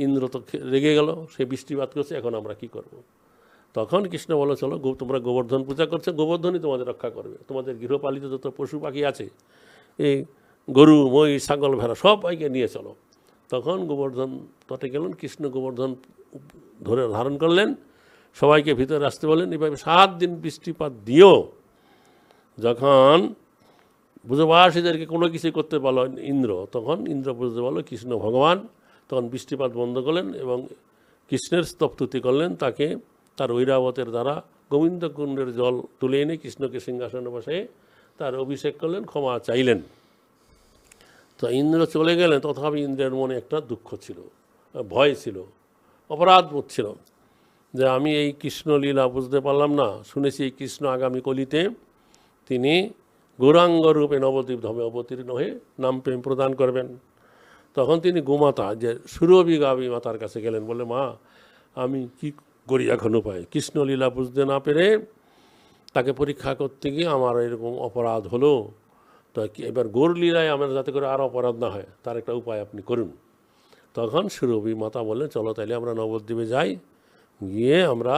ইন্দ্র তো রেগে গেল, সে বৃষ্টিপাত করছে, এখন আমরা কি করব। তখন কৃষ্ণ বলে, চলো তোমরা গোবর্ধন পূজা করছো, গোবর্ধনই তোমাদের রক্ষা করবে, তোমাদের গৃহপালিত যত পশু পাখি আছে, এই গরু, মহিষ, ছাগল, ভেড়া সবাইকে নিয়ে চলো। তখন গোবর্ধন তটে গেলেন, কৃষ্ণ গোবর্ধন ধরে ধারণ করলেন, সবাইকে ভিতরে আসতে বলেন। এভাবে 7 দিন বৃষ্টিপাত দিয়েও যখন ব্রজবাসীদেরকে কোনো কিছু করতে পারল ইন্দ্র, তখন ইন্দ্র বুঝতে পারল কৃষ্ণ ভগবান, তখন বৃষ্টিপাত বন্ধ করলেন এবং কৃষ্ণের স্তবস্তুতি করলেন। তাকে তার ঐরাবতের দ্বারা গোবিন্দ কুণ্ডের জল তুলে এনে কৃষ্ণকে সিংহাসনে বসে তার অভিষেক করলেন, ক্ষমা চাইলেন। তো ইন্দ্র চলে গেলেন, তথাপি ইন্দ্রের মনে একটা দুঃখ ছিল, ভয় ছিল, অপরাধ বোধ ছিল, যে আমি এই কৃষ্ণলীলা বুঝতে পারলাম না। শুনেছি এই কৃষ্ণ আগামী কলিতে তিনি গৌরাঙ্গ রূপে নবদ্বীপ ধামে অবতীর্ণ হয়ে নাম প্রেম প্রদান করবেন। তখন তিনি গোমাতা যে সুরভি গাভী মাতার কাছে গেলেন, বলে, মা আমি কি করি এখন উপায়? কৃষ্ণলীলা বুঝতে না পেরে তাকে পরীক্ষা করতে গিয়ে আমার এরকম অপরাধ হলো, তো এবার গৌরলীলায় আমার যাতে করে আর অপরাধ না হয় তার একটা উপায় আপনি করুন। তখন সুরভি মাতা বললেন, চলো তাইলে আমরা নবদ্বীপে যাই, গিয়ে আমরা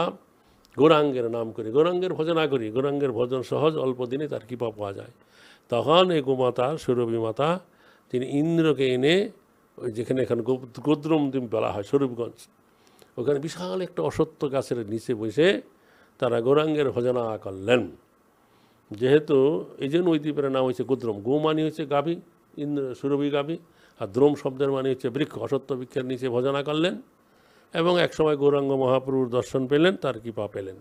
গৌরাঙ্গের নাম করি, গৌরাঙ্গের ভজনা করি, গৌরাঙ্গের ভজন সহজ, অল্প দিনে তার কৃপা পাওয়া যায়। তখন এই গোমাতা সুরভি মাতা তিনি ইন্দ্রকে এনে ওই যেখানে এখানে গোদ্রমদ্বীপ বলা হয় স্বরূপগঞ্জ, ওখানে বিশাল একটা অসত্য গাছের নিচে বসে তারা গৌরাঙ্গের ভজনা করলেন। যেহেতু এই জন্য ওই দ্বীপের নাম হয়েছে গোদ্রম, গো মানে হচ্ছে গাভী, ইন্দ্র সুরভি গাভী, আর দ্রোম শব্দের মানে হচ্ছে বৃক্ষ, অসত্য বৃক্ষের নিচে ভজনা করলেন এবং একসময় গৌরাঙ্গ মহাপ্রভুর দর্শন পেলেন, তার কৃপা পেলেন।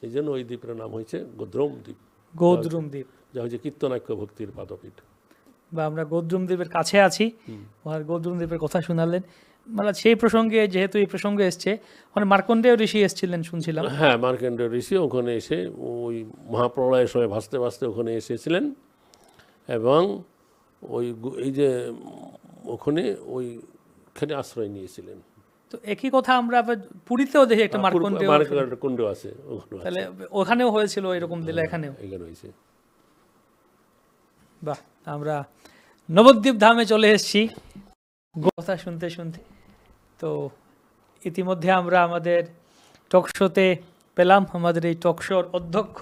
এই জন্য ওই দ্বীপের নাম হয়েছে গোদ্রম দ্বীপ, গৌদ্রুম দ্বীপ, যা হচ্ছে কীর্তনাক্য ভক্তির পাদপীঠ। বা আমরা গৌদ্রুম দ্বীপের কাছে আছি। গৌদ্রুম দ্বীপের কথা শোনালেন, মানে সেই প্রসঙ্গে, যেহেতু এই প্রসঙ্গে এসছে, মানে মার্কণ্ডেয় ঋষি এসেছিলেন শুনছিলাম। হ্যাঁ, মার্কণ্ডেয় ঋষি ওখানে এসে ওই মহাপ্রলয়ের সময় ভাসতে ভাসতে ওখানে এসেছিলেন এবং ওই এই যে ওখানে ওইখানে আশ্রয় নিয়েছিলেন। তো একই কথা আমরা আবার পুরীতেও দেখি একটা মার্কণ্ডেয় কুণ্ড আছে, তাহলে ওখানেও হয়েছিল এরকম দিলে, এখানেও এখানে হয়েছে। বাহ, আমরা নবদ্বীপ ধামে চলে এসেছি কথা শুনতে শুনতে। তো ইতিমধ্যে আমরা আমাদের টকশোতে পেলাম আমাদের এই টকশোর অধ্যক্ষ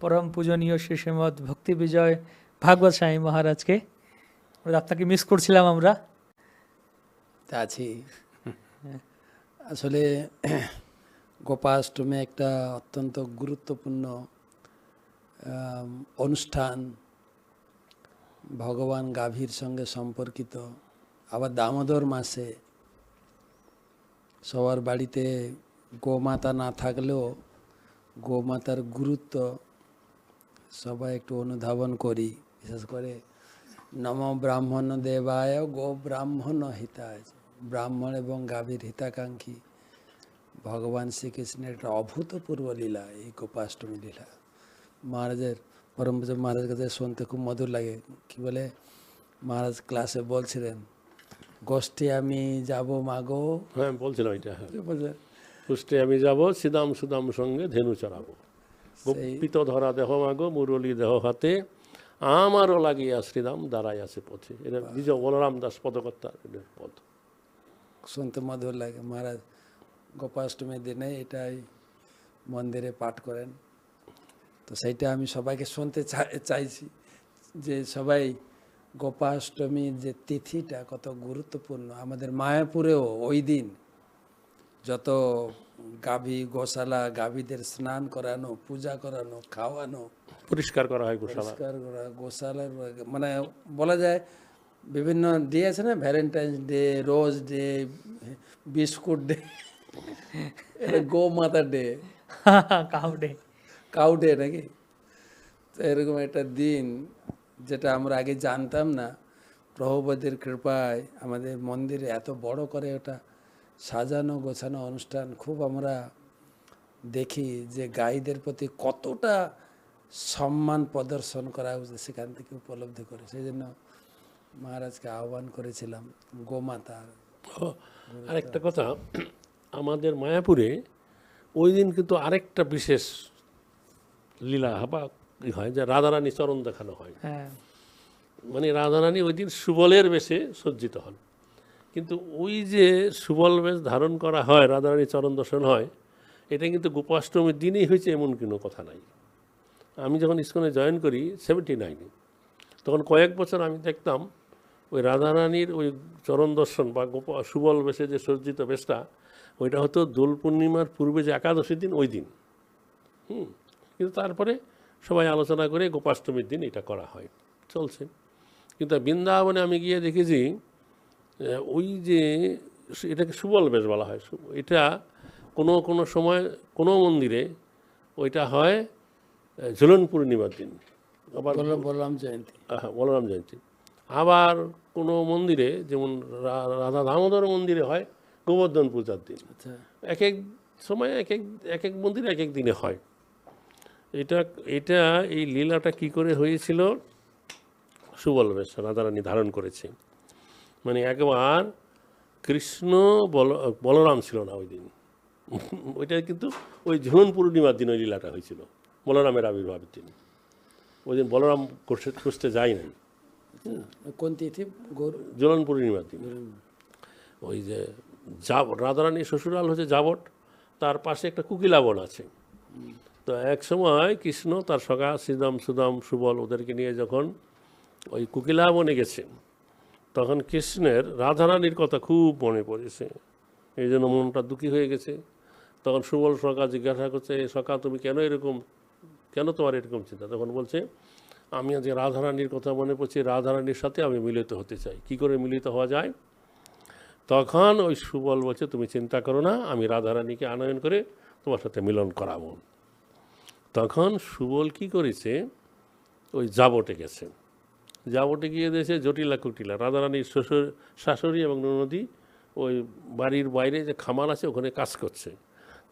পরম পূজনীয় শ্রী শ্রীমৎ ভক্তি বিজয় ভাগবত স্বামী মহারাজকে। আপনাকে মিস করছিলাম আমরা। তা আছি। আসলে গোপাষ্টমী একটা অত্যন্ত গুরুত্বপূর্ণ অনুষ্ঠান, ভগবান গাভীর সঙ্গে সম্পর্কিত। আবার দামোদর মাসে সবার বাড়িতে গোমাতা না থাকলেও গোমাতার গুরুত্ব সবাই একটু অনুধাবন করি। বিশেষ করে নম ব্রাহ্মণ দেবায় গো ব্রাহ্মণ হিতায়, ব্রাহ্মণ এবং গাভীর হিতাকাঙ্ক্ষী ভগবান শ্রীকৃষ্ণের একটা অভূতপূর্ব লীলা এই গোপাষ্টমী লীলা। মহারাজের পরম পূজ্য মহারাজের কাছে শুনতে খুব মধুর লাগে। কি বলে মহারাজ ক্লাসে বলছিলেন, গোষ্ঠী আমি যাব মাগো, হ্যাঁ বলছিলাম এটা, হ্যাঁ, বলছে, পুষ্টে আমি যাব সিদাম সুদাম সঙ্গে ধেনু চড়াবো, গোপিত ধরা দেহ মাগো মুরলী দেহ হাতে, আমারও লাগিয়া শ্রীরাম দাঁড়াই আছে পথে। এটা বিজয় বলরাম দাস পদকর্তার পদ। শুনতে মধুর লাগে। মহারাজ গোপাষ্টমীর দিনে এটাই মন্দিরে পাঠ করেন। তো সেইটা আমি সবাইকে শুনতে চাইছি যে সবাই গোপাষ্টমীর যে তিথিটা কত গুরুত্বপূর্ণ। আমাদের মায়াপুরেও ওই দিন যত গাভী গোশালা, গাভীদের স্নান করানো, পূজা করানো, খাওয়ানো, পরিষ্কার করা হয় গোশালা, পরিষ্কার করা, গোশালার মানে বলা যায় বিভিন্ন ডে আছে না, Valentine's day, rose day, biscuit day, গোমাতা ডে, কাউডে কাউ ডে নাকি। তো এরকম একটা দিন যেটা আমরা আগে জানতাম না, প্রভুপাদের কৃপায় আমাদের মন্দিরে এত বড় করে ওটা সাজানো গোছানো অনুষ্ঠান। খুব আমরা দেখি যে গাইদের প্রতি কতটা সম্মান প্রদর্শন করা উচিত, সেখান থেকে উপলব্ধি করে। সেই জন্য মহারাজকে আহ্বান করেছিলাম গোমাতা। আরেকটা কথা, আমাদের মায়াপুরে ওই দিন কিন্তু আরেকটা বিশেষ লীলা বা হয়, যে রাধারানী চরণ দেখানো হয়। হ্যাঁ, মানে রাধারানী ওই দিন সুবলের বেশে সজ্জিত হন, কিন্তু ওই যে সুবল বেশ ধারণ করা হয়, রাধারানী চরণ দর্শন হয়, এটা কিন্তু গোপাষ্টমীর দিনই হয়েছে এমন কোনো কথা নাই। আমি যখন ইস্কনে জয়েন করি 79-এ, তখন কয়েক বছর আমি দেখতাম ওই রাধারানীর ওই চরণ দর্শন বা সুবল বেশে যে সজ্জিত বেশটা, ওইটা হতো দোল পূর্ণিমার পূর্বে যে একাদশীর দিন, ওই দিন। কিন্তু তারপরে সবাই আলোচনা করে গোপাষ্টমীর দিন এটা করা হয়, চলছে। কিন্তু বৃন্দাবনে আমি গিয়ে দেখেছি ওই যে এটাকে সুবল বেশ বলা হয়, এটা কোনো কোনো সময় কোনো মন্দিরে ওইটা হয় ঝুলন পূর্ণিমার দিন, আবার বলরাম জয়ন্তী, হ্যাঁ বলরাম জয়ন্তী। আবার কোনো মন্দিরে যেমন রাধা দামোদর মন্দিরে হয় গোবর্ধন পূজার দিন। আচ্ছা, এক এক সময় এক এক মন্দিরে এক এক দিনে হয়। এটা এটা এই লীলাটা কি করে হয়েছিল, সুবল বেশ রাধারানী ধারণ করেছে। মানে একবার কৃষ্ণ বলরাম ছিল না ওই দিন, ওইটা কিন্তু ওই ঝুলন পূর্ণিমার দিন ওই লীলাটা হয়েছিল, বলরামের আবির্ভাবের দিন। ওই দিন বলরাম খুঁজতে যায় নাই। কোন তিথি? ঝুলন পূর্ণিমার দিন। ওই যে রাধারানীর শ্বশুরাল হচ্ছে জাবট, তার পাশে একটা কুকিলা বন আছে। তো এক সময় কৃষ্ণ তার সখা শ্রীদাম সুদাম সুবল ওদেরকে নিয়ে যখন ওই কুকিলা বনে গেছে, তখন কৃষ্ণের রাধারানীর কথা খুব মনে পড়েছে, এই জন্য মনটা দুঃখী হয়ে গেছে। তখন সুবল সখা জিজ্ঞাসা করছে, সখা তুমি কেন তোমার এরকম চিন্তা? তখন বলছে, আমি আজকে রাধারানীর কথা মনে পড়ছে, রাধারানীর সাথে আমি মিলিত হতে চাই। কি করে মিলিত হওয়া যায়? তখন ওই সুবল বলছে, তুমি চিন্তা করো না, আমি রাধারানীকে আনয়ন করে তোমার সাথে মিলন করাবো। তখন সুবল কি করেছে, ওই জাবটে গেছে। জাবটে গিয়ে দিয়েছে জটিলা কুটিলা, রাধারানীর শাশুড়ি এবং ননদী ওই বাড়ির বাইরে যে খামার আছে ওখানে কাজ করছে।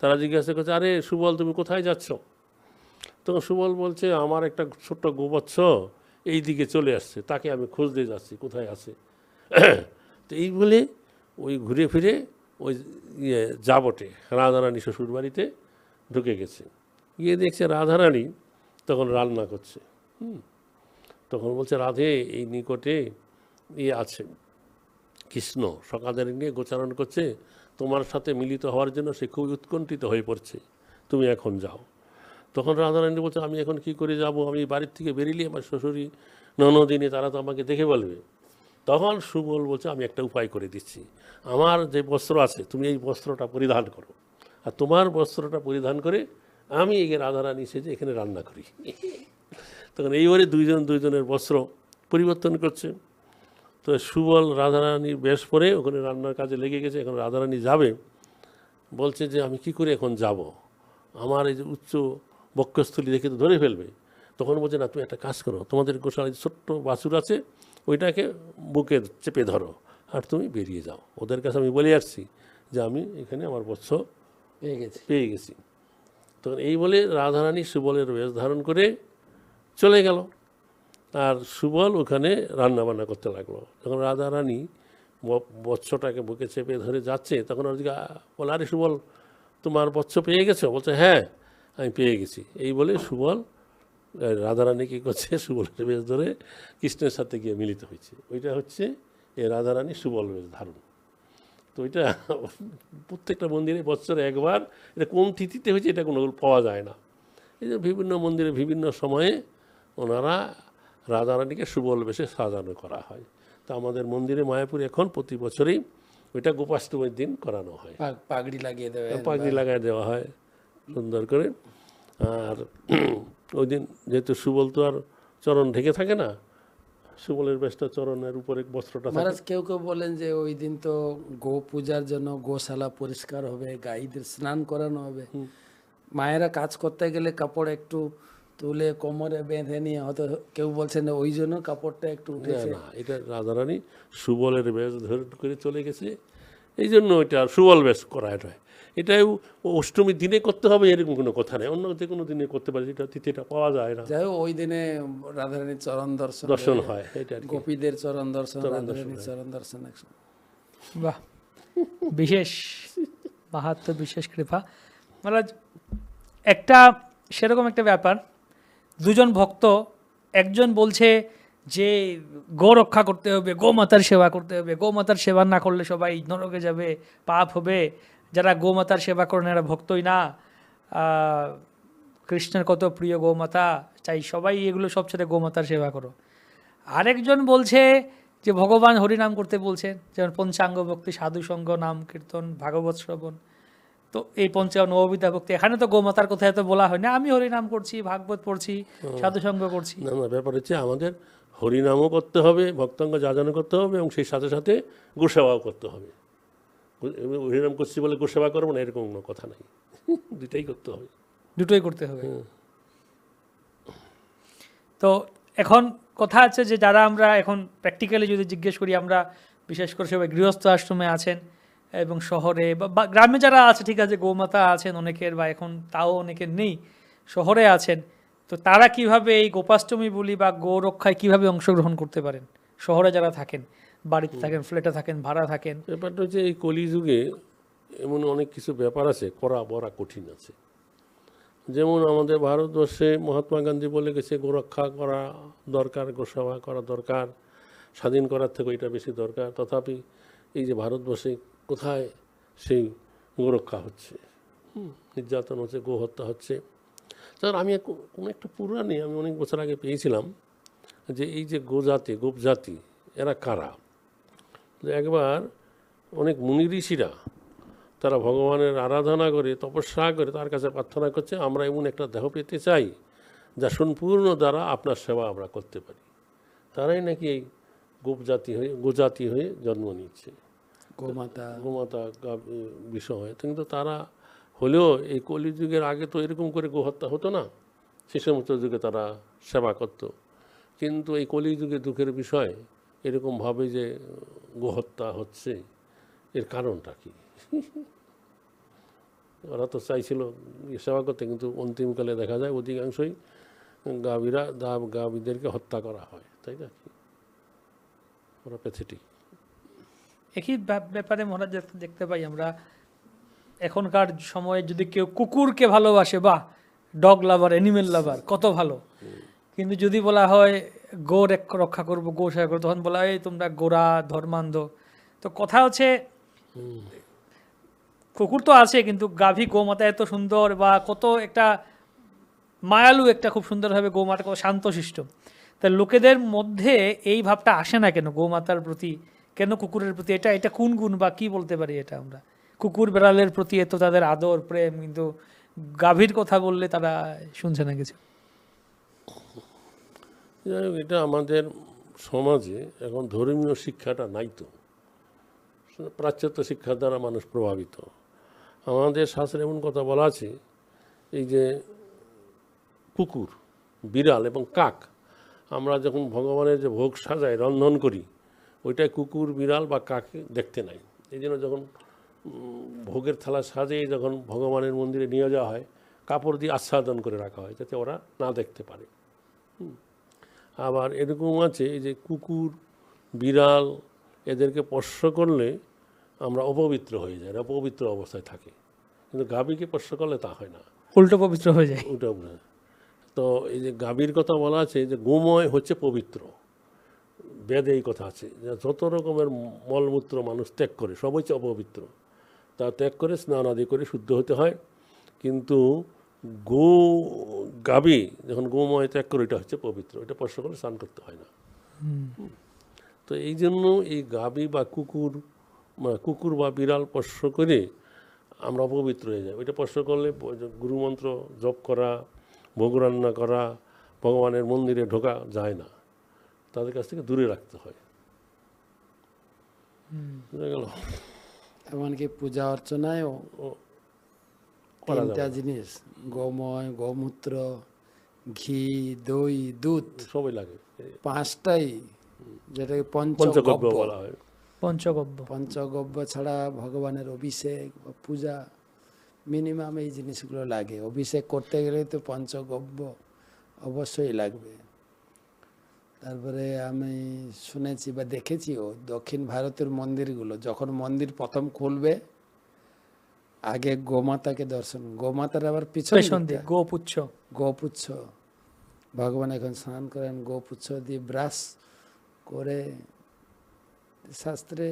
তারা জিজ্ঞাসা করছে, আরে সুবল তুমি কোথায় যাচ্ছ? তখন সুবল বলছে, আমার একটা ছোট্ট গোবৎস এই দিকে চলে আসছে, তাকে আমি খুঁজতে যাচ্ছি, কোথায় আছে। তো এই বলে ওই ঘুরে ফিরে ওই জাবটে রাধারানী শ্বশুর বাড়িতে ঢুকে গেছে। গিয়ে দেখছে রাধারানী তখন রান্না করছে। তখন বলছে, রাধে এই নিকটে আছে কৃষ্ণ, সকাদের নিয়ে গোচারণ করছে, তোমার সাথে মিলিত হওয়ার জন্য সে খুব উৎকণ্ঠিত হয়ে পড়ছে, তুমি এখন যাও। তখন রাধারানী বলছে আমি এখন কি করে যাব, আমি বাড়ির থেকে বেরিয়ে আমার শ্বশুরি ননদিনী তারা তো আমাকে দেখে বলবে। তখন সুবল বলছে আমি একটা উপায় করে দিচ্ছি, আমার যে বস্ত্র আছে তুমি এই বস্ত্রটা পরিধান করো, আর তোমার বস্ত্রটা পরিধান করে আমি এই রাধারানী সেজে এখানে রান্না করি। তখন এইবারে দুইজনের বস্ত্র পরিবর্তন করছে। তো সুবল রাধারানীর বেশ পরে ওখানে রান্নার কাজে লেগে গেছে। এখন রাধারানী যাবে, বলছে যে আমি কি করে এখন যাব, আমার এই যে উচ্চ বক্ষস্থলী দেখে তো ধরে ফেলবে। তখন বলছে না তুমি একটা কাজ করো, তোমাদের গোশালায় ছোট্ট বাছুর আছে ওইটাকে বুকে চেপে ধরো আর তুমি বেরিয়ে যাও, ওদের কাছে আমি বলে আসছি যে আমি এখানে আমার বৎস পেয়ে গেছি। তখন এই বলে রাধারানী সুবলের বেশ ধারণ করে চলে গেল, আর সুবল ওখানে রান্নাবান্না করতে লাগলো। যখন রাধারানী বৎসটাকে বুকে চেপে ধরে যাচ্ছে তখন ওদিকে বলে আরে সুবল তোমার বৎস পেয়ে গেছো? বলছে হ্যাঁ আমি পেয়ে গেছি। এই বলে সুবল রাধারানী কী করছে, সুবলের বেশ ধরে কৃষ্ণের সাথে গিয়ে মিলিত হয়েছে। ওইটা হচ্ছে এই রাধারানী সুবল বেশ ধারণ। তো এটা প্রত্যেকটা মন্দিরে বৎসরে একবার, এটা কোন তিথিতে হয়েছে এটা কোনো পাওয়া যায় না। এই যে বিভিন্ন মন্দিরে বিভিন্ন সময়ে ওনারা রাধারানীকে সুবল বেশে সাজানো করা হয়। তো আমাদের মন্দিরে মায়াপুরে এখন প্রতি বছরই ওইটা গোপাষ্টমীর দিন করানো হয়, পাগড়ি লাগিয়ে দেবে, পাগড়ি লাগাই দেওয়া হয় সুন্দর করে। আর ওই দিন যেহেতু সুবল তো আর চরণ ঢেকে থাকে না, সুবলের বেশটা চরণের উপরে বস্ত্রটা থাকে। মহারাজ কেউ কেউ বলেন যে ওই দিন তো গো পূজার জন্য গোশালা পরিষ্কার হবে, গাইদের স্নান করানো হবে, মায়েরা কাজ করতে গেলে কাপড় একটু তুলে কোমরে বেঁধে নিয়ে, হয়তো কেউ বলছেন ওই জন্য কাপড়টা একটু উঠেছে। না, এটা রাধারানী সুবলের বেশ ধরে করে চলে গেছে, এই জন্য এটা সুবল বেশ করা এটা। এটাই অষ্টমীর দিনে করতে হবে এরকম কোনো কথা নেই, অন্য যে কোনো দিনে করতে পারে, এটা তিথিটা পাওয়া যায় না। যাই হোক ওই দিনে রাধারানীর চরণ দর্শন হয়, এটা আর কি। গোপীদের চরণ দর্শন, রাধারানীর চরণ দর্শন একসঙ্গে। বাহ, বিশেষ মাহাত্ম্য, বিশেষ কৃপা মহারাজ। একটা সেরকম একটা ব্যাপার, দুজন ভক্ত, একজন বলছে যে গো রক্ষা করতে হবে, গোমাতার সেবা করতে হবে, গোমাতার সেবা না করলে সবাই নরকে যাবে, পাপ হবে, যারা গোমাতার সেবা করেন এরা ভক্তই না, কৃষ্ণের কত প্রিয় গোমাতা, চাই সবাই এগুলো সব ছেড়ে গোমাতার সেবা করো। আরেকজন বলছে যে ভগবান হরিনাম করতে বলছেন, যেমন পঞ্চাঙ্গ ভক্তি, সাধুসঙ্গ, নাম কীর্তন, ভাগবত শ্রবণ। তো এই নববিধা ভক্তি, এখানে তো গোমাতার কথা এত বলা হয় না, আমি হরিনাম করছি, ভাগবত পড়ছি, সাধুসঙ্গ করছি। না না, ব্যাপার হচ্ছে আমাদের হরিনামও করতে হবে, ভক্তাঙ্গ যাজনও করতে হবে, এবং সেই সাথে সাথে গোসেবাও করতে হবে। হরিনাম করছি বলে গোসেবা করবো না এরকম কোনো কথা নাই, দুটাই করতে হবে, দুটোই করতে হবে। তো এখন কথা আছে যে যারা আমরা এখন প্র্যাকটিক্যালি যদি জিজ্ঞেস করি, আমরা বিশেষ করে সবাই গৃহস্থ আশ্রমে আছেন এবং শহরে বা গ্রামে যারা আছে, ঠিক আছে গোমাতা আছেন অনেকের, বা এখন তাও অনেকের নেই, শহরে আছেন, তো তারা কিভাবে এই গোপাষ্টমী বলি বা গো রক্ষায় কীভাবে অংশগ্রহণ করতে পারেন? শহরে যারা থাকেন, বাড়িতে থাকেন, ফ্ল্যাটে থাকেন, ভাড়া থাকেন। ব্যাপারটা হচ্ছে এই কলিযুগে এমন অনেক কিছু ব্যাপার আছে করা বড়া কঠিন আছে। যেমন আমাদের ভারতবর্ষে মহাত্মা গান্ধী বলে গেছে গোরক্ষা করা দরকার, গোসেবা করা দরকার, স্বাধীন করার থেকে এটা বেশি দরকার। তথাপি এই যে ভারতবর্ষে কোথায় সেই গোরক্ষা হচ্ছে, নির্যাতন হচ্ছে, গোহত্যা হচ্ছে। স্যার আমি কোনো একটা পুরাণে আমি অনেক বছর আগে পেয়েছিলাম যে এই যে গোপ জাতি এরা কারা। একবার অনেক মুনি ঋষিরা তারা ভগবানের আরাধনা করে, তপস্যা করে, তার কাছে প্রার্থনা করছে আমরা এমন একটা দেহ পেতে চাই যা সম্পূর্ণ দ্বারা আপনার সেবা আমরা করতে পারি। তারাই নাকি এই গোজাতি হয়ে জন্ম নিচ্ছে, গোমাতা বিষয়। কিন্তু তারা হলেও এই কলিযুগের আগে তো এরকম করে গোহত্যা হতো না, সে সমস্ত যুগে তারা সেবা করত। কিন্তু এই কলিযুগে দুঃখের বিষয় এরকমভাবে যে গোহত্যা হচ্ছে, এর কারণটা কি? ওরা তো চাইছিল সেবা করতে, কিন্তু অন্তিমকালে দেখা যায় অধিকাংশই গাভীদেরকে হত্যা করা হয়, তাই না? ওরা প্যাথেটিক। একই ব্যাপারে মহারাজ দেখতে পাই আমরা এখনকার সময়ে, যদি কেউ কুকুরকে ভালোবাসে, বা ডগ লাভার, অ্যানিমেল লাভার, কত ভালো, কিন্তু যদি বলা হয় গো রক্ষা করবো, গো সেবা করবো, তখন বলা হয় তোমরা গোরা ধর্মান্ধ। তো কথা হচ্ছে কুকুর তো আছে, কিন্তু গাভী গোমাতা এত সুন্দর, বা কত একটা মায়ালু একটা খুব সুন্দরভাবে গোমাতা শান্তশিষ্ট। তা লোকেদের মধ্যে এই ভাবটা আসে না কেন গোমাতার প্রতি, কেন কুকুরের প্রতি? এটা এটা কোন গুণ বা কি বলতে পারি এটা আমরা? কুকুর বেড়ালের প্রতি এত তাদের আদর প্রেম, কিন্তু গাভীর কথা বললে তারা শুনছে না কিছু। যাই হোক, এটা আমাদের সমাজে এখন ধর্মীয় শিক্ষাটা নাই তো, পাশ্চাত্য শিক্ষার দ্বারা মানুষ প্রভাবিত। আমাদের শাস্ত্রে এমন কথা বলা আছে, এই যে কুকুর, বিড়াল এবং কাক, আমরা যখন ভগবানের যে ভোগ সাজাই, রন্ধন করি, ওইটাই কুকুর, বিড়াল বা কাক দেখতে নাই। এই জন্য যখন ভোগের থালা সাজিয়ে যখন ভগবানের মন্দিরে নিয়ে যাওয়া হয়, কাপড় দিয়ে আচ্ছাদন করে রাখা হয় যাতে ওরা না দেখতে পারে। আবার এরকম আছে এই যে কুকুর, বিড়াল এদেরকে স্পর্শ করলে আমরা অপবিত্র হয়ে যাই, অপবিত্র অবস্থায় থাকে, কিন্তু গাভীকে স্পর্শ করলে তা হয় না, উল্টো পবিত্র হয়ে যায়। ওটা বোঝা। তো এই যে গাভীর কথা বলা আছে যে গোময় হচ্ছে পবিত্র, বেদে এই কথা আছে যে যত রকমের মলমূত্র মানুষ ত্যাগ করে সব হচ্ছে অপবিত্র, তা ত্যাগ করে স্নান আদি করে শুদ্ধ হতে হয়। কিন্তু গাভী যখন গোময় ত্যাগ করে এটা হচ্ছে পবিত্র, এটা স্পর্শ করলে স্নান করতে হয় না। তো এই জন্য এই গাভী বা কুকুর বা বিড়াল স্পর্শ করে আমরা অপবিত্র হয়ে যাই। ওইটা স্পর্শ করলে গুরুমন্ত্র জপ করা, ভোগ রান্না করা, ভগবানের মন্দিরে ঢোকা যায় না, তাদের কাছ থেকে দূরে রাখতে হয়। বুঝা গেল? এমনকি পূজা অর্চনায়ও তিনটা জিনিস, গোময়, গোমূত্র, ঘি, দই, দুধ, সবই লাগে, পাঁচটাই, যেটাকে পঞ্চগব্য পঞ্চগব্য বলা হয়। পঞ্চগব্য। পঞ্চগব্য ছাড়া ভগবানের অভিষেক বা পূজা মিনিমাম এই জিনিসগুলো লাগে। অভিষেক করতে গেলে তো পঞ্চগব্য অবশ্যই লাগবে। তারপরে আমি শুনেছি বা দেখেছিও দক্ষিণ ভারতের মন্দিরগুলো, যখন মন্দির প্রথম খুলবে আগে গোমাতাকে দর্শন, গোমাতার আবার পেছন পিছন দিয়ে গোপুচ্ছ। গোপুচ্ছ, ভগবান এখন স্নান করেন গোপুচ্ছ দিয়ে ব্রাশ করে। শাস্ত্রে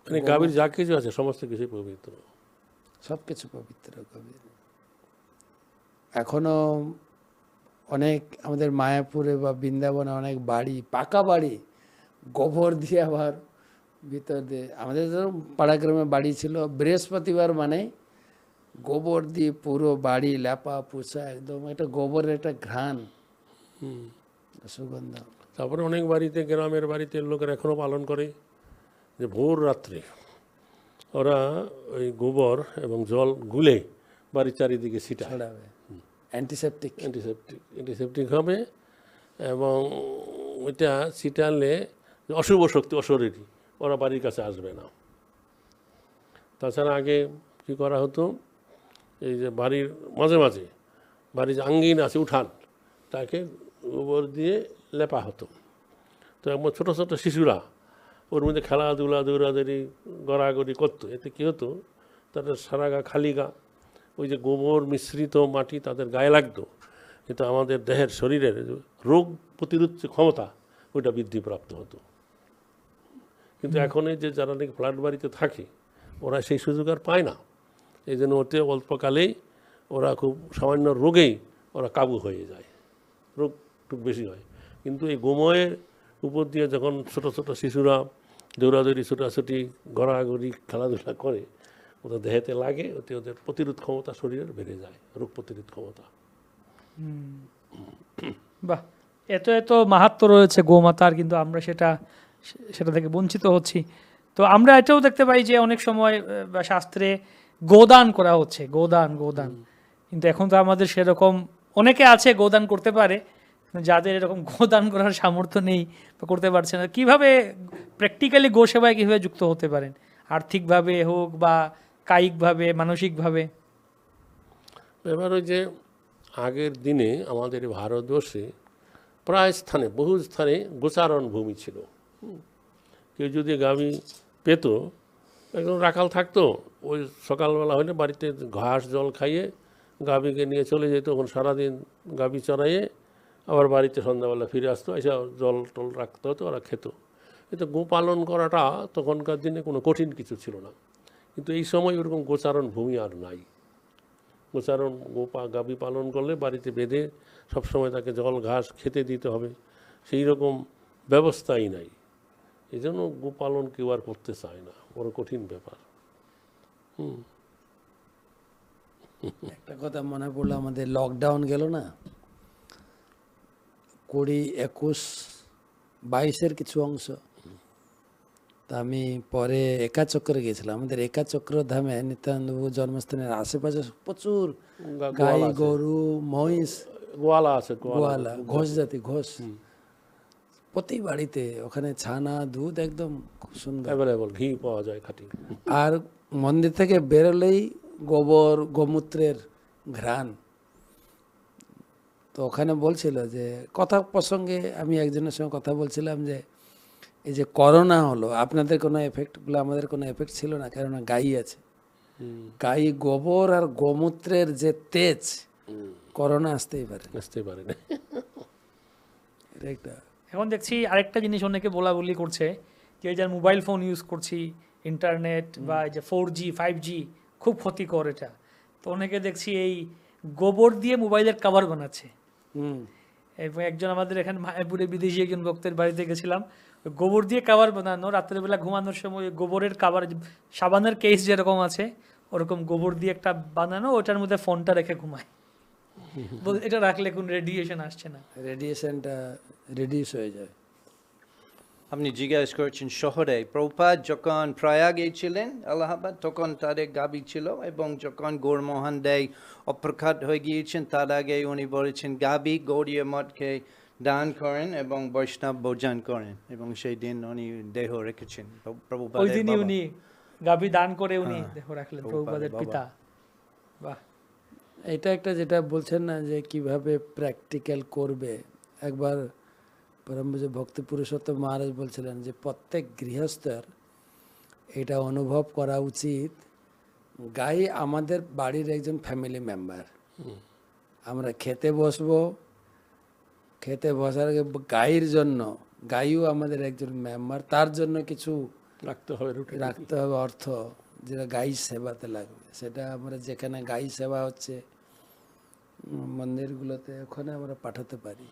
মানে গাভীর যা কিছু আছে সমস্ত কিছুই পবিত্র, সব কিছু পবিত্র কবির। এখনো অনেক আমাদের মায়াপুরে বা বৃন্দাবনে অনেক বাড়ি, পাকা বাড়ি, গোবর দিয়ে আবার ভিতর দিয়ে। আমাদের পাড়াগ্রামে বাড়ি ছিল, বৃহস্পতিবার মানে গোবর দিয়ে পুরো বাড়ি লেপা পোছা, একদম একটা গোবরের একটা ঘ্রাণ, সুগন্ধ। তারপরে অনেক বাড়িতে, গ্রামের বাড়িতে লোকেরা এখনও পালন করে যে ভোর রাত্রে ওরা ওই গোবর এবং জল গুলে বাড়ির চারিদিকে ছিটায়, ছড়াবে, অ্যান্টিসেপটিক। অ্যান্টিসেপটিক হবে, এবং ওইটা ছিটালে অশুভ শক্তি, অশরীরী, ওরা বাড়ির কাছে আসবে না। তাছাড়া আগে কি করা হতো, এই যে বাড়ির মাঝে মাঝে বাড়ির যে আঙ্গিন আছে, উঠান, তাকে গোবর দিয়ে লেপা হতো। তো একবার ছোটো ছোটো শিশুরা ওর মধ্যে খেলাধুলা, দৌড়াদৌড়ি, গড়াগড়ি করতো। এতে কী হতো, তাদের সারা গা, খালি গা, ওই যে গোবর মিশ্রিত মাটি তাদের গায়ে লাগতো, কিন্তু আমাদের দেহের শরীরের রোগ প্রতিরোধ ক্ষমতা ওইটা বৃদ্ধিপ্রাপ্ত হতো। কিন্তু এখন এই যে যারা নাকি ফ্ল্যাট বাড়িতে থাকে ওরা সেই সুযোগ আর পায় না, এই জন্য ওতে অল্পকালেই ওরা খুব সামান্য রোগেই ওরা কাবু হয়ে যায়, রোগ একটু বেশি হয়। কিন্তু এই গোময়ের উপর দিয়ে যখন ছোটো ছোটো শিশুরা দৌড়াদৌড়ি, ছোটাছুটি, গড়াগড়ি, খেলাধুলা করে, ওদের দেহেতে লাগে, ওতে ওদের প্রতিরোধ ক্ষমতা শরীরের বেড়ে যায়, রোগ প্রতিরোধ ক্ষমতা। বাহ, এত এত মাহাত্ম্য রয়েছে গোমাতার, কিন্তু আমরা সেটা থেকে বঞ্চিত হচ্ছি। তো আমরা এটাও দেখতে পাই যে অনেক সময় বা শাস্ত্রে গোদান করা হচ্ছে, গোদান। কিন্তু এখন তো আমাদের সেরকম, অনেকে আছে গোদান করতে পারে, যাদের এরকম গোদান করার সামর্থ্য নেই বা করতে পারছে না। কিভাবে প্র্যাকটিক্যালি গো সেবায় কীভাবে যুক্ত হতে পারেন, আর্থিকভাবে হোক বা কায়িকভাবে, মানসিকভাবে? এবার ওই যে আগের দিনে আমাদের ভারতবর্ষে প্রায় স্থানে, বহু স্থানে গোচারণ ভূমি ছিল। কেউ যদি গাভী পেত, একদম রাখাল থাকতো, ওই সকালবেলা হলে বাড়িতে ঘাস জল খাইয়ে গাভীকে নিয়ে চলে যেত, তখন সারাদিন গাভী চড়াইয়ে আবার বাড়িতে সন্ধ্যাবেলা ফিরে আসতো, এসে জল টল রাখতে হতো, ওরা খেত। কিন্তু গোপালন করাটা তখনকার দিনে কোনো কঠিন কিছু ছিল না। কিন্তু এই সময় ওরকম গোচারণ ভূমি আর নাই। গোচারণ গাভী পালন করলে বাড়িতে বেঁধে সবসময় তাকে জল ঘাস খেতে দিতে হবে, সেই রকম ব্যবস্থাই নাই। এই জন্য গোপালন কেউ আর করতে চায় না, বড় কঠিন ব্যাপার। একটা কথা মনে পড়লো, আমাদের লকডাউন গেল না, 20, 21, 22-এর কিছু অংশ। তা আমি পরে একাচক্রে গেছিলাম। আমাদের একাচক্র ধামে নিত্যানন্দ প্রভুর জন্মস্থানের আশেপাশে প্রচুর গাই গরু মহিষ, গোয়ালা আছে, গোয়ালা, ঘোষ জাতি, ঘোষ প্রতি বাড়িতে। ওখানে ছানা দুধ একদম খুব সুন্দর, অ্যাভেলেবল, ঘি পাওয়া যায় খাঁটি। আর মন্দির থেকে বেরোলেই গোবর গোমূত্রের ঘ্রাণ। তো ওখানে বলছিল যে, কথা প্রসঙ্গে আমি একজনের সঙ্গে কথা বলছিলাম যে এই যে করোনা হলো, আপনাদের কোনো এফেক্ট বলে আমাদের কোনো এফেক্ট ছিল না, কেননা গাই আছে। গাই গোবর আর গোমূত্রের যে তেজ, করোনা আসতেই পারে, আসতে পারে না। এটা একটা। এখন দেখছি আরেকটা জিনিস অনেকে বলা বলি করছে যে এই যে মোবাইল ফোন ইউজ করছি, ইন্টারনেট বা এই যে 4G 5G খুব ক্ষতিকর এটা। তো অনেকে দেখছি এই গোবর দিয়ে মোবাইলের কভার বানাচ্ছে। এবং একজন আমাদের এখানে মায়াপুরে বিদেশি একজন ভক্তের বাড়িতে গেছিলাম, ওই গোবর দিয়ে কাভার বানানো, রাত্রেবেলা ঘুমানোর সময় গোবরের কাভার, সাবানের কেস যেরকম আছে ওরকম গোবর দিয়ে একটা বানানো, ওটার মধ্যে ফোনটা রেখে ঘুমায়। এটা রাখলে কোন রেডিয়েশন আসছে না, রেডিয়েশনটা রিডিউস হয়ে যায়। আপনি জিজ্ঞেস করছেন শহরে প্রভুপাদ যখন প্রয়াগে ছিলেন এলাহাবাদ, তখন তাদের গাবি ছিল, এবং যখন গৌরমোহন দেয় অপ্রখ্যাত হয়ে গিয়েছেন তার আগে উনি বলেছেন গাবি গৌড়ীয় মঠকে দান করেন এবং বৈষ্ণব ভোজন করেন, এবং সেই দিন উনি দেহ রেখেছেন। ওই প্রভুপাদের দিনই বাবা। উনি গাভী দান করে উনি দেহ রাখলেন, প্রভুপাদের বাবা। পিতা। বাহ, এটা একটা যেটা বলছেন না যে কিভাবে প্র্যাকটিক্যাল করবে। একবার পরম পূজ্য ভক্তি পুরুষোত্তম মহারাজ বলছিলেন যে প্রত্যেক গৃহস্থের এটা অনুভব করা উচিত, গাই আমাদের বাড়ির একজন ফ্যামিলি মেম্বার। আমরা খেতে বসবো, খেতে বসার আগে গাইয়ের জন্য, গাইও আমাদের একজন মেম্বার, তার জন্য কিছু রাখতে হবে, রুটি রাখতে হবে অর্থ, যেটা গাই সেবাতে লাগবে। সেটা আমরা যেখানে গাই সেবা হচ্ছে মন্দিরগুলোতে, ওখানে আমরা পাঠাতে পারি,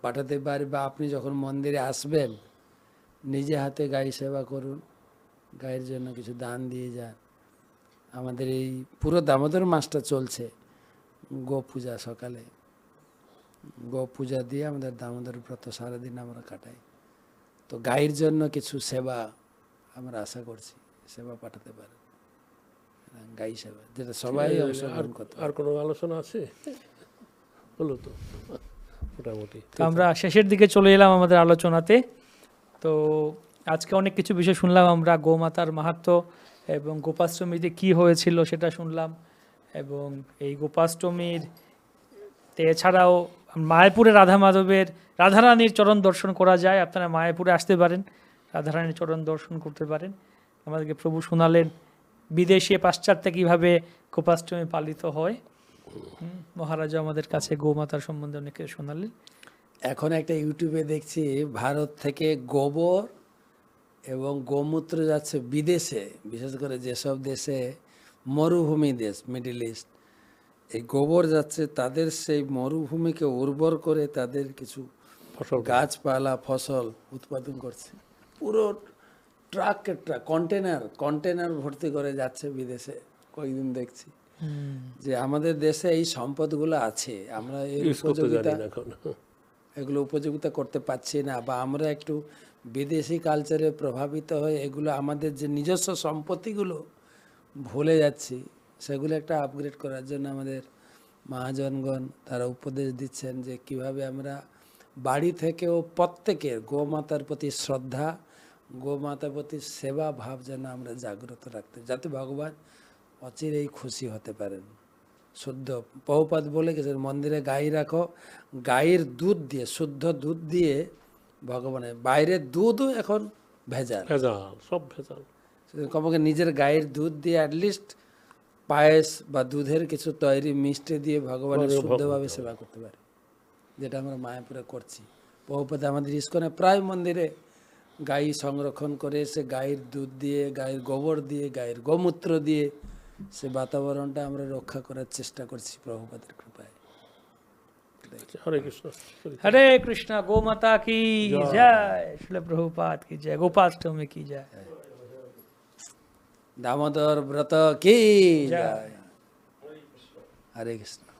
পাঠাতে পারি। বা আপনি যখন মন্দিরে আসবেন নিজে হাতে গাই সেবা করুন, গায়ের জন্য কিছু দান দিয়ে যান। আমাদের এই পুরো দামোদর মাসটা চলছে গো পূজা, সকালে গো পূজা দিয়ে আমাদের দামোদর ব্রত সারাদিন আমরা কাটাই। তো গায়ের জন্য কিছু সেবা আমরা আশা করছি, সেবা পাঠাতে পারেন, গাই সেবা, যেটা সবাই অংশগ্রহণ করতে পারে। আর কোনো আলোচনা আছে? হলো তো মোটামুটি। তো আমরা শেষের দিকে চলে এলাম আমাদের আলোচনাতে। তো আজকে অনেক কিছু বিষয় শুনলাম আমরা, গোমাতার মাহাত্ম্য এবং গোপাষ্টমীতে কি হয়েছিল সেটা শুনলাম। এবং এই গোপাষ্টমীর এছাড়াও মায়াপুরে রাধা মাধবের, রাধারানীর চরণ দর্শন করা যায়। আপনারা মায়াপুরে আসতে পারেন, রাধারানীর চরণ দর্শন করতে পারেন। আমাদেরকে প্রভু শোনালেন বিদেশে পাশ্চাত্যে কীভাবে গোপাষ্টমী পালিত হয়। মহারাজা আমাদের কাছে গোমাতার সম্বন্ধে অনেক কিছু শোনালেন। এখন একটা ইউটিউবে দেখছি ভারত থেকে গোবর এবং গোমূত্র যাচ্ছে বিদেশে, বিশেষ করে যেসব দেশে মরুভূমি দেশ, মিডল ইস্ট, এই গোবর যাচ্ছে তাদের সেই মরুভূমিকে উর্বর করে তাদের কিছু ফসল গাছপালা ফসল উৎপাদন করছে। পুরো ট্রাক কন্টেনার ভর্তি করে যাচ্ছে বিদেশে। কয়েকদিন দেখছি যে আমাদের দেশে এই সম্পদগুলো আছে, আমরা এর উপযোগিতা, এগুলো উপযোগিতা করতে পারছি না, বা আমরা একটু বিদেশি কালচারে প্রভাবিত হয়ে এগুলো আমাদের যে নিজস্ব সম্পত্তিগুলো ভুলে যাচ্ছি। সেগুলো একটা আপগ্রেড করার জন্য আমাদের মহাজনগণ তারা উপদেশ দিচ্ছেন যে কিভাবে আমরা বাড়ি থেকেও প্রত্যেকের গোমাতার প্রতি শ্রদ্ধা, গোমাতার প্রতি সেবা ভাব যেন আমরা জাগ্রত রাখতে, যাতে ভগবান অচিরেই খুশি হতে পারেন। শুদ্ধ প্রভুপাদ বলে গেছেন মন্দিরে গাই রাখো, গাইয়ের দুধ দিয়ে, শুদ্ধ দুধ দিয়ে ভগবানের, বাইরের দুধও এখন ভেজাল, সব ভেজাল। কমপক্ষে নিজের গায়ের দুধ দিয়ে অ্যাটলিস্ট পায়েস বা দুধের কিছু তৈরি মিষ্টি দিয়ে ভগবানের শুদ্ধভাবে সেবা করতে পারে, যেটা আমরা মায়াপুরে করছি। প্রভুপাদ আমাদের ইস্কনে প্রায় মন্দিরে গাই সংরক্ষণ করে এসে গায়ের দুধ দিয়ে, গায়ের গোবর দিয়ে, গায়ের গোমূত্র দিয়ে সে বাতাবরণটা আমরা রক্ষা করার চেষ্টা করছি প্রভুপাদের কৃপায়। হরে কৃষ্ণ। हरे कृष्णा, गौ माता की जय, श्रील प्रभुपाद की जय, गोपाष्टमी की जय। দামোদর ব্রত কি জয়। হরে কৃষ্ণ।